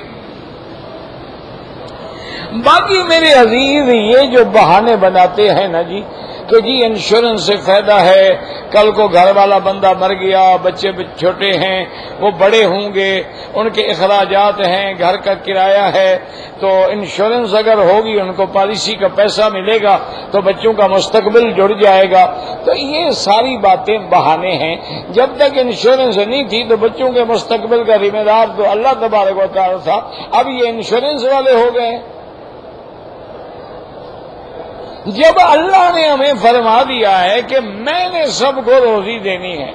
S1: باقی میرے عزیز یہ جو بہانے بناتے ہیں نا جی کہ جی انشورنس سے فائدہ ہے، کل کو گھر والا بندہ مر گیا، بچے چھوٹے ہیں، وہ بڑے ہوں گے، ان کے اخراجات ہیں، گھر کا کرایہ ہے، تو انشورنس اگر ہوگی ان کو پالیسی کا پیسہ ملے گا تو بچوں کا مستقبل جڑ جائے گا. تو یہ ساری باتیں بہانے ہیں. جب تک انشورنس نہیں تھی تو بچوں کے مستقبل کا ذمہ دار تو اللہ تبارک و تعالی تھا، اب یہ انشورنس والے ہو گئے. جب اللہ نے ہمیں فرما دیا ہے کہ میں نے سب کو روزی دینی ہے.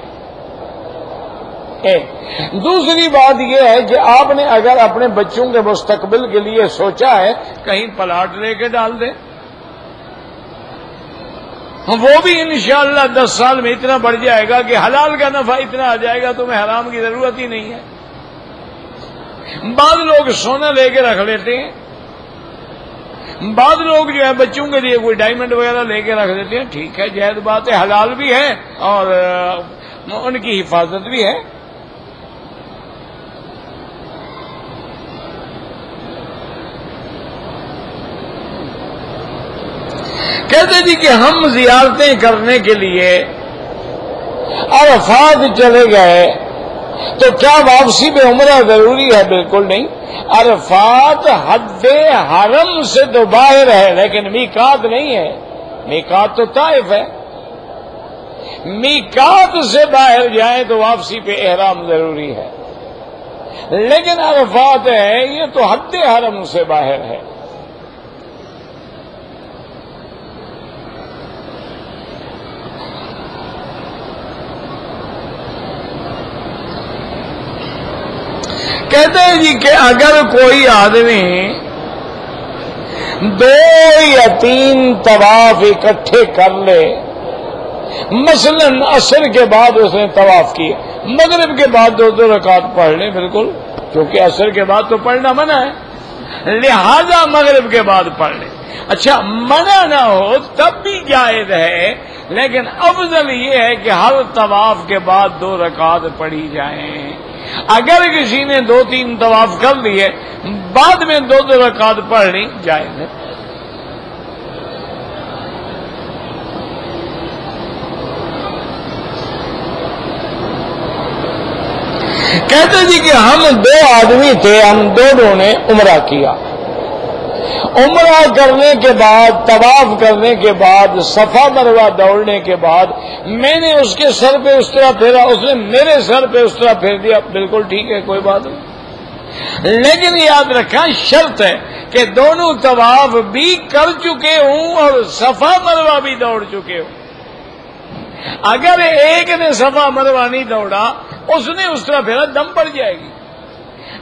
S1: دوسری بات یہ ہے کہ آپ نے اگر اپنے بچوں کے مستقبل کے لیے سوچا ہے کہیں پلاٹ لے کے ڈال دیں، وہ بھی انشاءاللہ 10 سال میں اتنا بڑھ جائے گا کہ حلال کا نفع اتنا آ جائے گا تمہیں حرام کی ضرورت ہی نہیں ہے. بعض لوگ سونا لے کے رکھ لیتے ہیں، بعض لوگ جو ہے بچوں کے لیے کوئی ڈائمنڈ وغیرہ لے کے رکھ دیتے ہیں. ٹھیک ہے، جائز بات ہے، حلال بھی ہے اور ان کی حفاظت بھی ہے. کہتے جی کہ ہم زیارتیں کرنے کے لیے عرفات چلے گئے تو کیا واپسی میں عمرہ ضروری ہے؟ بالکل نہیں. عرفات حد حرم سے تو باہر ہے لیکن میقات نہیں ہے. میقات تو طائف ہے. میقات سے باہر جائیں تو واپسی پہ احرام ضروری ہے، لیکن عرفات ہے یہ تو حد حرم سے باہر ہے. کہتے ہیں جی کہ اگر کوئی آدمی 2 یا 3 طواف اکٹھے کر لے، مثلا عصر کے بعد اس نے طواف کیا، مغرب کے بعد 2 رکعت پڑھ لے، بالکل، کیونکہ عصر کے بعد تو پڑھنا منع ہے، لہذا مغرب کے بعد پڑھ لے. اچھا منع نہ ہو تب بھی جائز ہے، لیکن افضل یہ ہے کہ ہر طواف کے بعد 2 رکعت پڑھی جائیں. اگر کسی نے 2-3 طواف کر لیے بعد میں 2 رکعت پڑھ لی جائز ہے. کہتے جی کہ ہم 2 آدمی تھے، ہم دونوں نے عمرہ کیا. عمرہ کرنے کے بعد، طواف کرنے کے بعد، صفا مروہ دوڑنے کے بعد میں نے اس کے سر پہ اس طرح پھیرا، اس نے میرے سر پہ اس طرح پھیر دیا، بالکل ٹھیک ہے، کوئی بات نہیں. لیکن یاد رکھنا شرط ہے کہ دونوں طواف بھی کر چکے ہوں اور صفا مروہ بھی دوڑ چکے ہوں. اگر ایک نے صفا مروہ نہیں دوڑا، اس نے اس طرح پھیرا، دم پڑ جائے گی.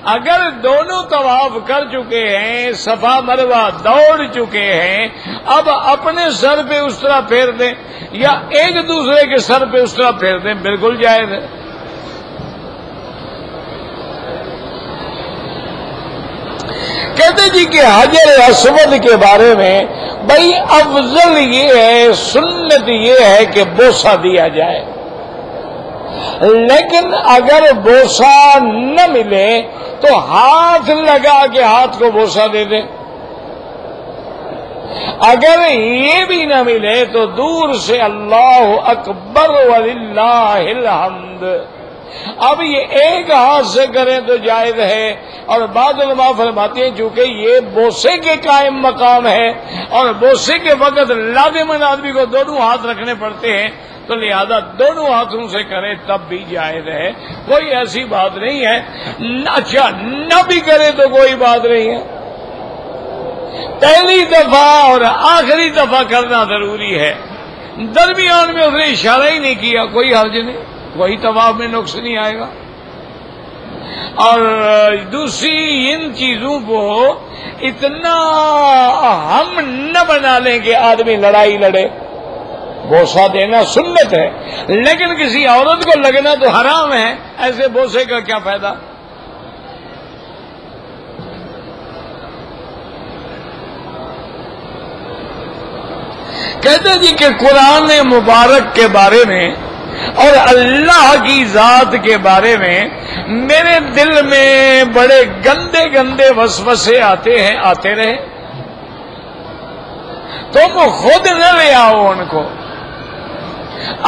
S1: اگر دونوں طواف کر چکے ہیں، صفا مروہ دوڑ چکے ہیں، اب اپنے سر پہ اس طرح پھیر دیں یا ایک دوسرے کے سر پہ اس طرح پھیر دیں، بالکل جائز ہے. کہتے جی کہ حجر اسود کے بارے میں بھائی افضل یہ ہے، سنت یہ ہے کہ بوسہ دیا جائے، لیکن اگر بوسہ نہ ملے تو ہاتھ لگا کے ہاتھ کو بوسہ دے دیں. اگر یہ بھی نہ ملے تو دور سے اللہ اکبر وللہ الحمد. اب یہ ایک ہاتھ سے کریں تو جائز ہے، اور بعض علماء فرماتے ہیں چونکہ یہ بوسے کے قائم مقام ہے اور بوسے کے وقت لازماً آدمی کو دونوں ہاتھ رکھنے پڑتے ہیں، تو لہذا دونوں ہاتھوں سے کرے تب بھی جائز ہے، کوئی ایسی بات نہیں ہے. اچھا نہ بھی کرے تو کوئی بات نہیں ہے. پہلی دفعہ اور آخری دفعہ کرنا ضروری ہے، درمیان میں اس نے اشارہ ہی نہیں کیا، کوئی حرج نہیں، وہی طواف میں نقص نہیں آئے گا. اور دوسری ان چیزوں کو اتنا ہم نہ بنا لیں کہ آدمی لڑائی لڑے. بوسہ دینا سنت ہے، لیکن کسی عورت کو لگنا تو حرام ہے، ایسے بوسے کا کیا فائدہ. کہتے جی کہ قرآن مبارک کے بارے میں اور اللہ کی ذات کے بارے میں میرے دل میں بڑے گندے گندے وسوسے آتے ہیں، آتے رہے. تم خود نہ لے آؤ ان کو،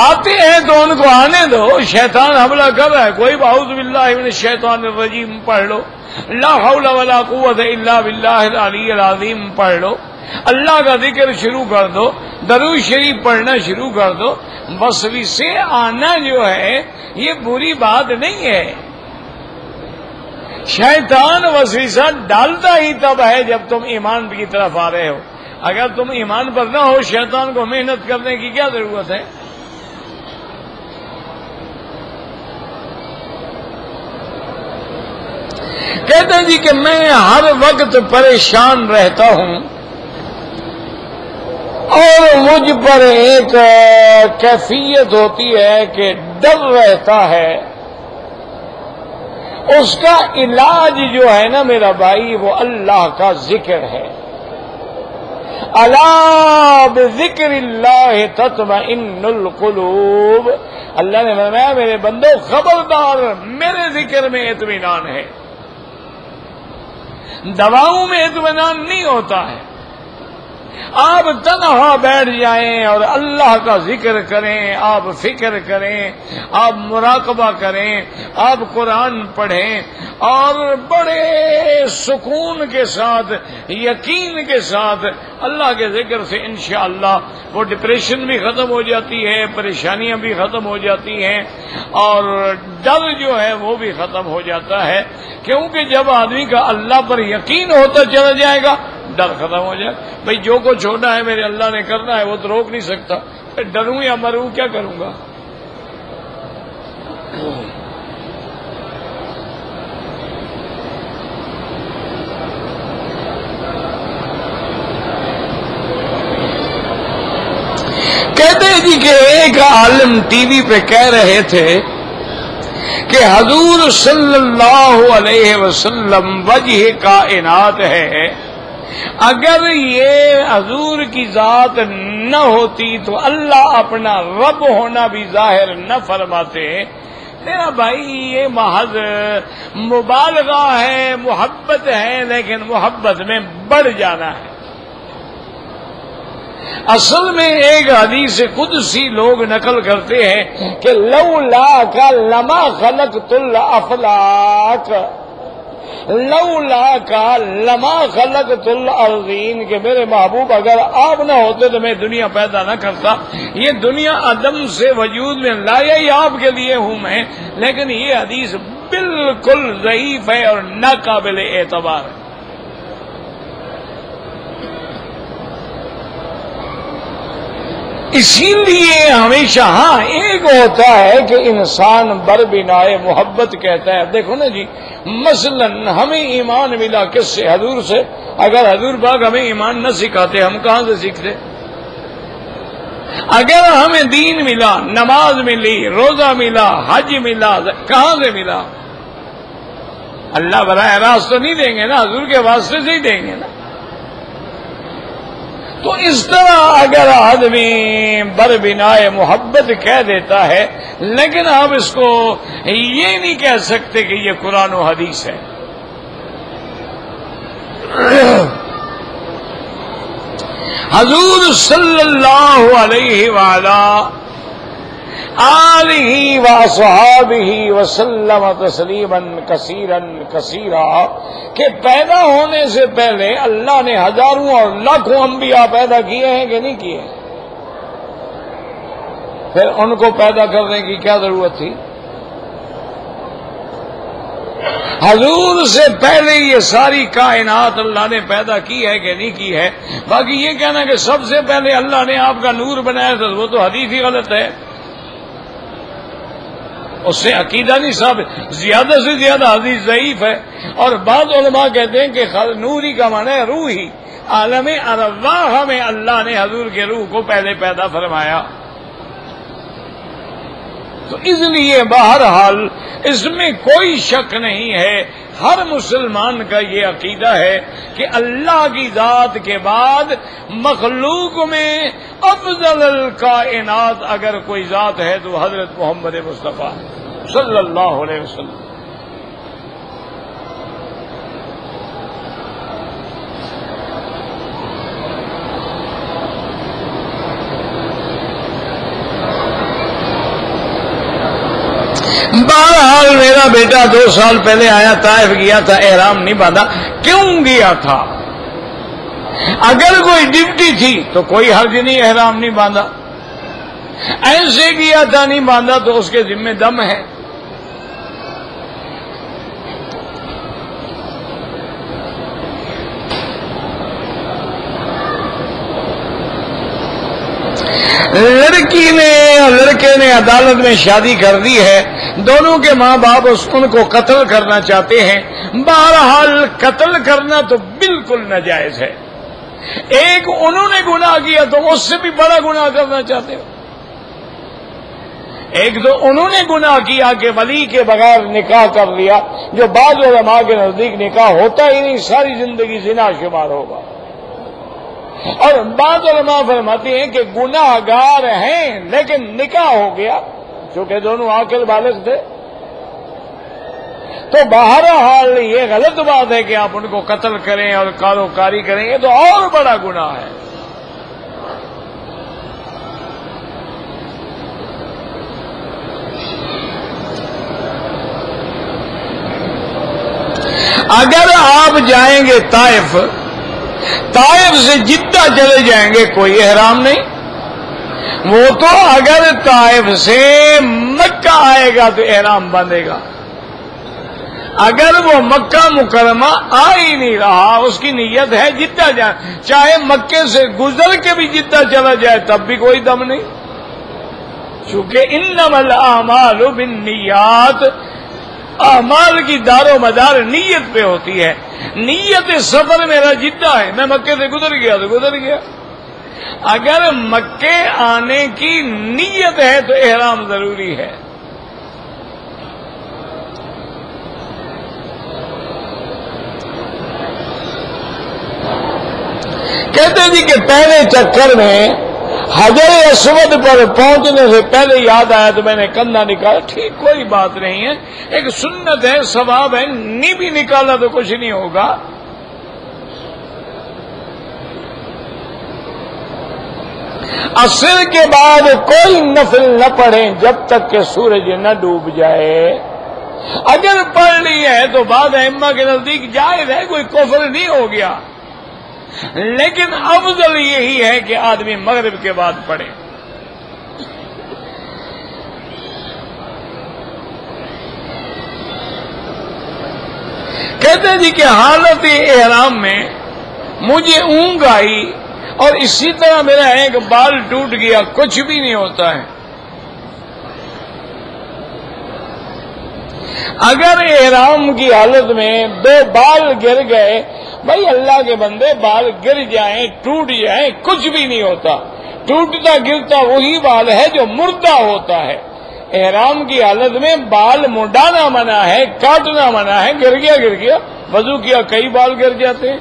S1: آتے ہیں تو ان کو آنے دو، شیطان حملہ کر رہا ہے، کوئی اعوذ باللہ من الشیطان الرجیم پڑھ لو، لا حول ولا قوت الا باللہ العلی العظیم پڑھ لو، اللہ کا ذکر شروع کر دو، درود شریف پڑھنا شروع کر دو۔ وسوسے آنا جو ہے یہ بری بات نہیں ہے، شیطان وسوسہ ڈالتا ہی تب ہے جب تم ایمان کی طرف آ رہے ہو، اگر تم ایمان پر نہ ہو شیطان کو محنت کرنے کی کیا ضرورت ہے؟ کہتے ہیں جی کہ میں ہر وقت پریشان رہتا ہوں اور مجھ پر ایک کیفیت ہوتی ہے کہ ڈر رہتا ہے، اس کا علاج جو ہے نا میرا بھائی وہ اللہ کا ذکر ہے۔ الا بذکر اللہ تطمئن القلوب، اللہ نے فرمایا میرے بندو خبردار میرے ذکر میں اطمینان ہے، دواؤں میں اطمینان نہیں ہوتا ہے۔ آپ تنہا بیٹھ جائیں اور اللہ کا ذکر کریں، آپ فکر کریں، آپ مراقبہ کریں، آپ قرآن پڑھیں اور بڑے سکون کے ساتھ یقین کے ساتھ اللہ کے ذکر سے انشاءاللہ وہ ڈپریشن بھی ختم ہو جاتی ہے، پریشانیاں بھی ختم ہو جاتی ہیں اور ڈر جو ہے وہ بھی ختم ہو جاتا ہے، کیونکہ جب آدمی کا اللہ پر یقین ہوتا چلا جائے گا ڈر ختم ہو جائے۔ بھئی جو کچھ ہونا ہے میرے اللہ نے کرنا ہے وہ تو روک نہیں سکتا، ڈروں یا مروں کیا کروں گا؟ کہتے ہیں جی کہ ایک عالم ٹی وی پہ کہہ رہے تھے کہ حضور صلی اللہ علیہ وسلم وجہ کائنات ہے، اگر یہ حضور کی ذات نہ ہوتی تو اللہ اپنا رب ہونا بھی ظاہر نہ فرماتے۔ میرا بھائی یہ محض مبالغہ ہے، محبت ہے، لیکن محبت میں بڑھ جانا ہے۔ اصل میں ایک حدیث قدسی لوگ نقل کرتے ہیں کہ لولا کا لما خلقت الافلاک، لولا کا لما خلقت الارضین، کہ میرے محبوب اگر آپ نہ ہوتے تو میں دنیا پیدا نہ کرتا۔ یہ دنیا عدم سے وجود میں لایا ہی آپ کے لیے ہوں میں، لیکن یہ حدیث بالکل ضعیف ہے اور ناقابل اعتبار ہے۔ اسی لیے ہمیشہ ایک ہوتا ہے کہ انسان بربنائے محبت کہتا ہے۔ دیکھو نا جی، مثلا ہمیں ایمان ملا کس سے؟ حضور سے۔ اگر حضور پاک ہمیں ایمان نہ سکھاتے ہم کہاں سے سیکھتے؟ اگر ہمیں دین ملا، نماز ملی، روزہ ملا، حج ملا، کہاں سے ملا؟ اللہ براہ راست تو نہیں دیں گے نا، حضور کے واسطے سے ہی دیں گے نا۔ تو اس طرح اگر آدمی بربنائے محبت کہہ دیتا ہے، لیکن آپ اس کو یہ نہیں کہہ سکتے کہ یہ قرآن و حدیث ہے۔ حضور صلی اللہ علیہ وآلہ آلہ واصحابہ وسلم تسلیما کثیرا کثیرا، کہ پیدا ہونے سے پہلے اللہ نے ہزاروں اور لاکھوں انبیاء پیدا کیے ہیں کہ نہیں کیے؟ پھر ان کو پیدا کرنے کی کیا ضرورت تھی؟ حضور سے پہلے یہ ساری کائنات اللہ نے پیدا کی ہے کہ نہیں کی ہے؟ باقی یہ کہنا کہ سب سے پہلے اللہ نے آپ کا نور بنایا تھا وہ تو حدیث ہی غلط ہے، اس سے عقیدہ نہیں ثابت، زیادہ سے زیادہ حدیث ضعیف ہے۔ اور بعض علماء کہتے ہیں کہ نوری کا معنی ہے روحی، عالم ارواح میں اللہ نے حضور کے روح کو پہلے پیدا فرمایا۔ تو اس لیے بہرحال اس میں کوئی شک نہیں ہے، ہر مسلمان کا یہ عقیدہ ہے کہ اللہ کی ذات کے بعد مخلوق میں افضل الکائنات اگر کوئی ذات ہے تو حضرت محمد مصطفیٰ صلی اللہ علیہ وسلم۔ بہرحال میرا بیٹا 2 سال پہلے آیا، طائف گیا تھا، احرام نہیں باندھا. کیوں گیا تھا؟ اگر کوئی ڈیوٹی تھی تو کوئی حرج نہیں، احرام نہیں باندھا. ایسے گیا تھا نہیں باندھا تو اس کے ذمہ دم ہے. لڑکی نے اور لڑکے نے عدالت میں شادی کر دی ہے، دونوں کے ماں باپ ان کو قتل کرنا چاہتے ہیں. بہرحال قتل کرنا تو بالکل ناجائز ہے. ایک انہوں نے گناہ کیا تو اس سے بھی بڑا گناہ کرنا چاہتے ہو. ایک تو انہوں نے گناہ کیا کہ ولی کے بغیر نکاح کر لیا، جو بعض علماء کے نزدیک نکاح ہوتا ہی نہیں، ساری زندگی زنا شمار ہوگا. اور بعض علماء فرماتے ہیں کہ گناہ گار ہیں لیکن نکاح ہو گیا، چونکہ دونوں عاقل بالغ تھے. تو بہرحال یہ غلط بات ہے کہ آپ ان کو قتل کریں اور کاروکاری کریں، یہ تو اور بڑا گناہ ہے. اگر آپ جائیں گے طائف سے جدہ چلے جائیں گے، کوئی احرام نہیں. وہ تو اگر طائف سے مکہ آئے گا تو احرام باندھے گا. اگر وہ مکہ مکرمہ آ ہی نہیں رہا، اس کی نیت ہے جدہ جائے، چاہے مکے سے گزر کے بھی جدہ چلا جائے تب بھی کوئی دم نہیں، چونکہ انما الاعمال بالنیات، اعمال کی دار و مدار نیت پہ ہوتی ہے. نیت سفر میرا جدہ ہے، میں مکے سے گزر گیا تو گزر گیا. اگر مکے آنے کی نیت ہے تو احرام ضروری ہے. کہتے جی کہ پہلے چکر میں حجر اسود پر پہنچنے سے پہلے یاد آیا تو میں نے کندھا نکالا. ٹھیک، کوئی بات نہیں ہے، ایک سنت ہے، ثواب ہے. نہیں بھی نکالا تو کچھ نہیں ہوگا. عصر کے بعد کوئی نفل نہ پڑھیں جب تک کہ سورج نہ ڈوب جائے. اگر پڑھ لی ہے تو بعد ائمہ کے نزدیک جائز ہے، کوئی کفر نہیں ہو گیا. لیکن افضل یہی ہے کہ آدمی مغرب کے بعد پڑھے. کہتے جی کہ حالت احرام میں مجھے اونگ آئی اور اسی طرح میرا ایک بال ٹوٹ گیا، کچھ بھی نہیں ہوتا ہے. اگر احرام کی حالت میں 2 بال گر گئے، بھائی اللہ کے بندے، بال گر جائیں ٹوٹ جائیں کچھ بھی نہیں ہوتا. ٹوٹتا گرتا وہی بال ہے جو مردہ ہوتا ہے. احرام کی حالت میں بال منڈانا منع ہے، کاٹنا منع ہے. گر گیا، وضو کیا کئی بال گر جاتے ہیں.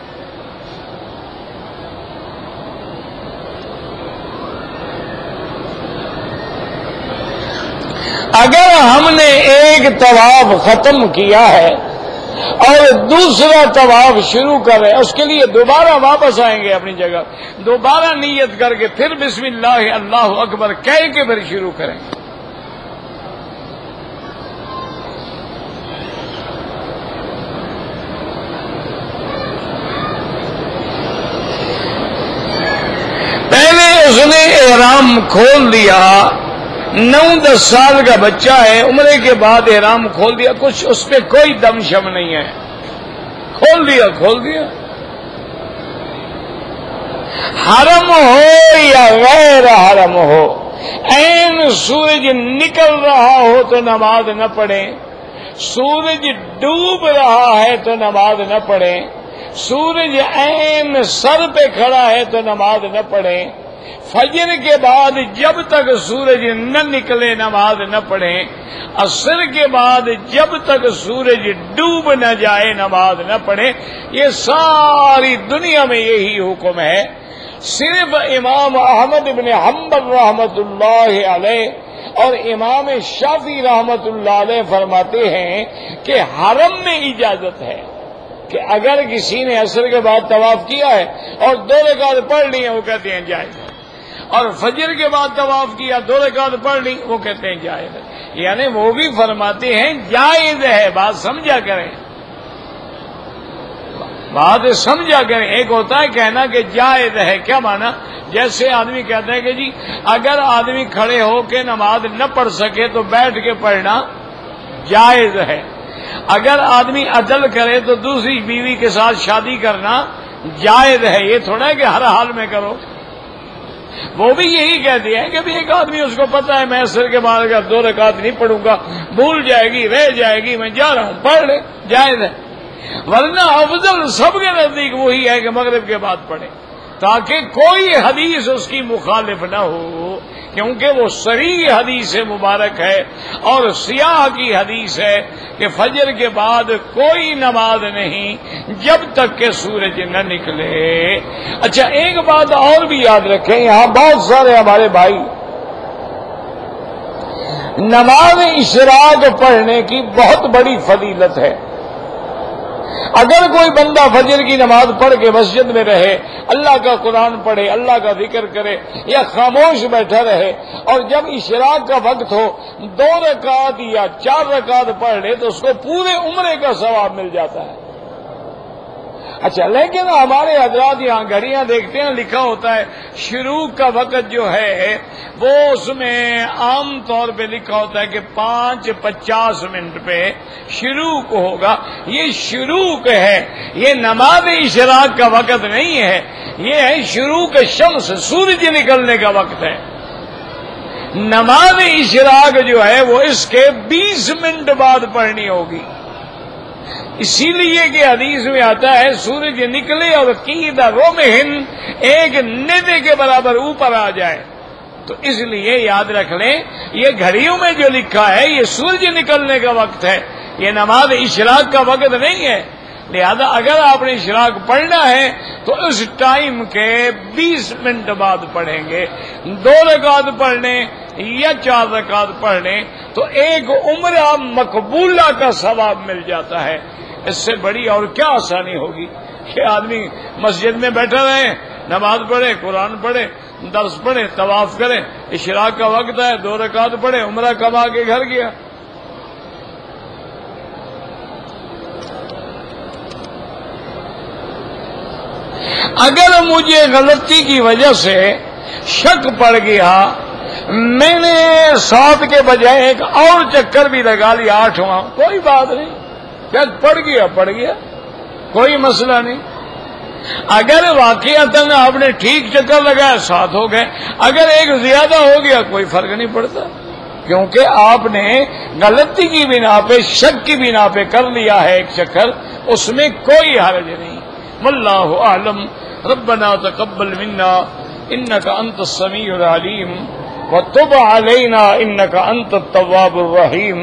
S1: اگر ہم نے ایک طواف ختم کیا ہے اور دوسرا طواف شروع کر رہے ہیں، اس کے لیے دوبارہ واپس آئیں گے اپنی جگہ، دوبارہ نیت کر کے پھر بسم اللہ اللہ اکبر کہہ کے پھر شروع کریں. پہلے اس نے احرام کھول دیا، 9-10 سال کا بچہ ہے، عمرے کے بعد احرام کھول دیا، کچھ اس پہ کوئی دم شم نہیں ہے، کھول دیا. حرم ہو یا غیر حرم ہو، عین سورج نکل رہا ہو تو نماز نہ پڑھیں، سورج ڈوب رہا ہے تو نماز نہ پڑھیں، سورج عین سر پہ کھڑا ہے تو نماز نہ پڑھیں، فجر کے بعد جب تک سورج نہ نکلے نماز نہ پڑھیں، عصر کے بعد جب تک سورج ڈوب نہ جائے نماز نہ پڑھیں. یہ ساری دنیا میں یہی حکم ہے. صرف امام احمد بن حنبل رحمت اللہ علیہ اور امام شافعی رحمت اللہ علیہ فرماتے ہیں کہ حرم میں اجازت ہے کہ اگر کسی نے عصر کے بعد طواف کیا ہے اور 2 رکعت پڑھ لی ہیں، وہ کہتے ہیں جائز ہے. اور فجر کے بعد طواف کیا 2 رکعت پڑھ لی، وہ کہتے ہیں جائز ہے۔ یعنی وہ بھی فرماتے ہیں جائز ہے، بات سمجھا کریں، بات سمجھا کریں۔ ایک ہوتا ہے کہنا کہ جائز ہے، کیا مانا؟ جیسے آدمی کہتا ہے کہ جی اگر آدمی کھڑے ہو کے نماز نہ پڑھ سکے تو بیٹھ کے پڑھنا جائز ہے، اگر آدمی عدل کرے تو دوسری بیوی کے ساتھ شادی کرنا جائز ہے۔ یہ تھوڑا ہے کہ ہر حال میں کرو۔ وہ بھی یہی کہتے ہیں کہ بھی ایک آدمی اس کو پتا ہے میں عصر کے بعد 2 رکعت نہیں پڑھوں گا، بھول جائے گی، رہ جائے گی، میں جا رہا ہوں، پڑھ لے، جائز ہے۔ ورنہ افضل سب کے نزدیک وہی ہے کہ مغرب کے بعد پڑھے، تاکہ کوئی حدیث اس کی مخالف نہ ہو، کیونکہ وہ صریح حدیث مبارک ہے اور سیاہ کی حدیث ہے کہ فجر کے بعد کوئی نماز نہیں جب تک کہ سورج نہ نکلے۔ اچھا ایک بات اور بھی یاد رکھیں، یہاں بہت سارے ہمارے بھائی نماز اشراق پڑھنے کی بہت بڑی فضیلت ہے۔ اگر کوئی بندہ فجر کی نماز پڑھ کے مسجد میں رہے، اللہ کا قرآن پڑھے، اللہ کا ذکر کرے یا خاموش بیٹھا رہے، اور جب اشراق کا وقت ہو 2 رکعت یا 4 رکعت پڑھ لے تو اس کو پورے عمرے کا ثواب مل جاتا ہے۔ اچھا لیکن ہمارے حضرات یہاں گھڑیاں دیکھتے ہیں لکھا ہوتا ہے شروع کا وقت جو ہے وہ اس میں عام طور پہ لکھا ہوتا ہے کہ 5:50 پہ شروع ہوگا۔ یہ شروع ہے، یہ نماز اشراق کا وقت نہیں ہے، یہ ہے شروع شمس، سورج نکلنے کا وقت ہے۔ نماز اشراق جو ہے وہ اس کے 20 منٹ بعد پڑھنی ہوگی، اسی لیے کہ حدیث میں آتا ہے سورج نکلے اور قید رمحن ایک ندے کے برابر اوپر آ جائے، تو اس لیے یاد رکھ لیں یہ گھڑیوں میں جو لکھا ہے یہ سورج نکلنے کا وقت ہے، یہ نماز اشراق کا وقت نہیں ہے۔ لہذا اگر آپ نے اشراق پڑھنا ہے تو اس ٹائم کے 20 منٹ بعد پڑھیں گے۔ 2 رکعت پڑھنے یا 4 رکعت پڑھنے تو ایک عمرہ مقبولہ کا ثواب مل جاتا ہے۔ اس سے بڑی اور کیا آسانی ہوگی کہ آدمی مسجد میں بیٹھا رہے، نماز پڑھے، قرآن پڑھے، درس پڑھے، طواف کرے، اشراق کا وقت ہے 2 رکعت پڑھے، عمرہ کما کے گھر گیا۔ اگر مجھے غلطی کی وجہ سے شک پڑ گیا، میں نے 7 کے بجائے ایک اور چکر بھی لگا لیا 8واں، کوئی بات نہیں، شک پڑ گیا، کوئی مسئلہ نہیں۔ اگر واقعتاً آپ نے ٹھیک چکر لگایا 7 ہو گئے، اگر ایک زیادہ ہو گیا کوئی فرق نہیں پڑتا، کیونکہ آپ نے غلطی کی بنا پہ، شک کی بنا پہ کر لیا ہے ایک چکر، اس میں کوئی حرج نہیں۔ واللہ اعلم۔ ربنا تقبل منا انك انت السميع العليم وتب علينا انك انت التواب الرحيم۔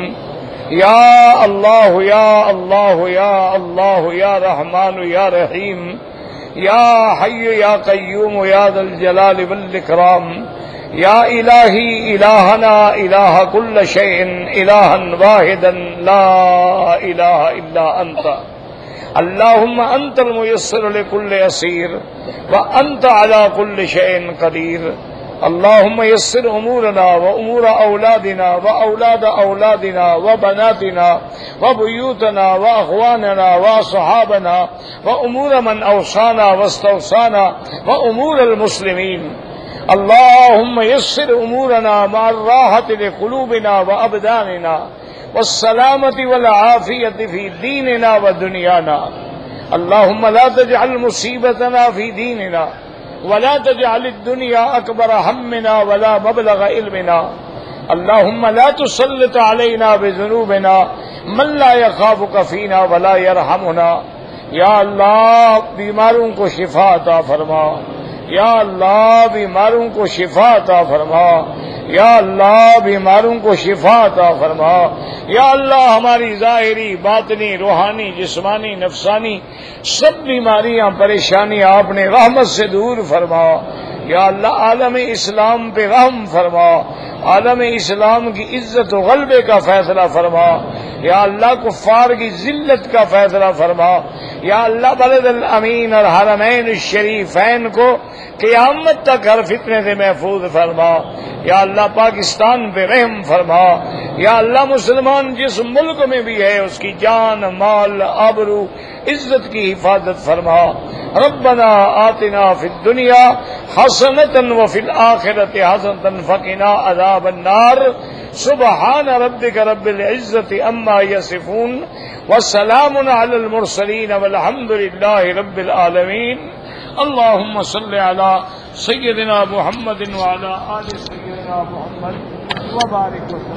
S1: یا اللہ یا اللہ یا اللہ یا رحمان یا رحیم یا حی یا قیوم یا ذا الجلال والاکرام یا الہی الہنا الہ کل شیء الہا واحدا لا الہ الا انت اللہم انت الميسر لكل عسیر وانت على كل شيء قدیر۔ اللهم يسر امورنا وامور اولادنا واولاد اولادنا وبناتنا وبيوتنا واخواننا واصحابنا وامور من اوصانا واستوصانا وامور المسلمين۔ اللهم يسر امورنا مع الراحة لقلوبنا وابداننا والسلامة والعافية في ديننا ودنيانا۔ اللهم لا تجعل مصيبتنا في ديننا ولا تجعل الدنيا أكبر همنا ولا مبلغ علمنا۔ اللهم لا تسلط علينا بذنوبنا من لا يخافك فينا ولا يرحمنا۔ یا اللہ بیماروں کو شفا عطا فرما، یا اللہ بیماروں کو شفا عطا فرما، یا اللہ بیماروں کو شفا عطا فرما، یا اللہ ہماری ظاہری، باطنی، روحانی، جسمانی، نفسانی سب بیماریاں، پریشانیاں آپ نے رحمت سے دور فرما۔ یا اللہ عالم اسلام پہ رحم فرما، عالم اسلام کی عزت و غلبے کا فیصلہ فرما۔ یا اللہ کفار کی ذلت کا فیصلہ فرما، یا اللہ بلد الامین اور حرمین الشریفین کو قیامت تک ہر فتنے سے محفوظ فرما، یا اللہ پاکستان پہ رحم فرما، یا اللہ مسلمان جس ملک میں بھی ہے اس کی جان مال آبرو عزت کی حفاظت فرما۔ ربنا آتنا فی الدنیا حسنۃ وفی الآخرۃ حسنۃ وقنا عذاب النار۔ سبحان ربک رب العزۃ عما یصفون وسلام علی المرسلین والحمد للہ رب العالمین۔ اللهم صل علی سیدنا محمد وعلی آل سیدنا محمد وبارک وسلم۔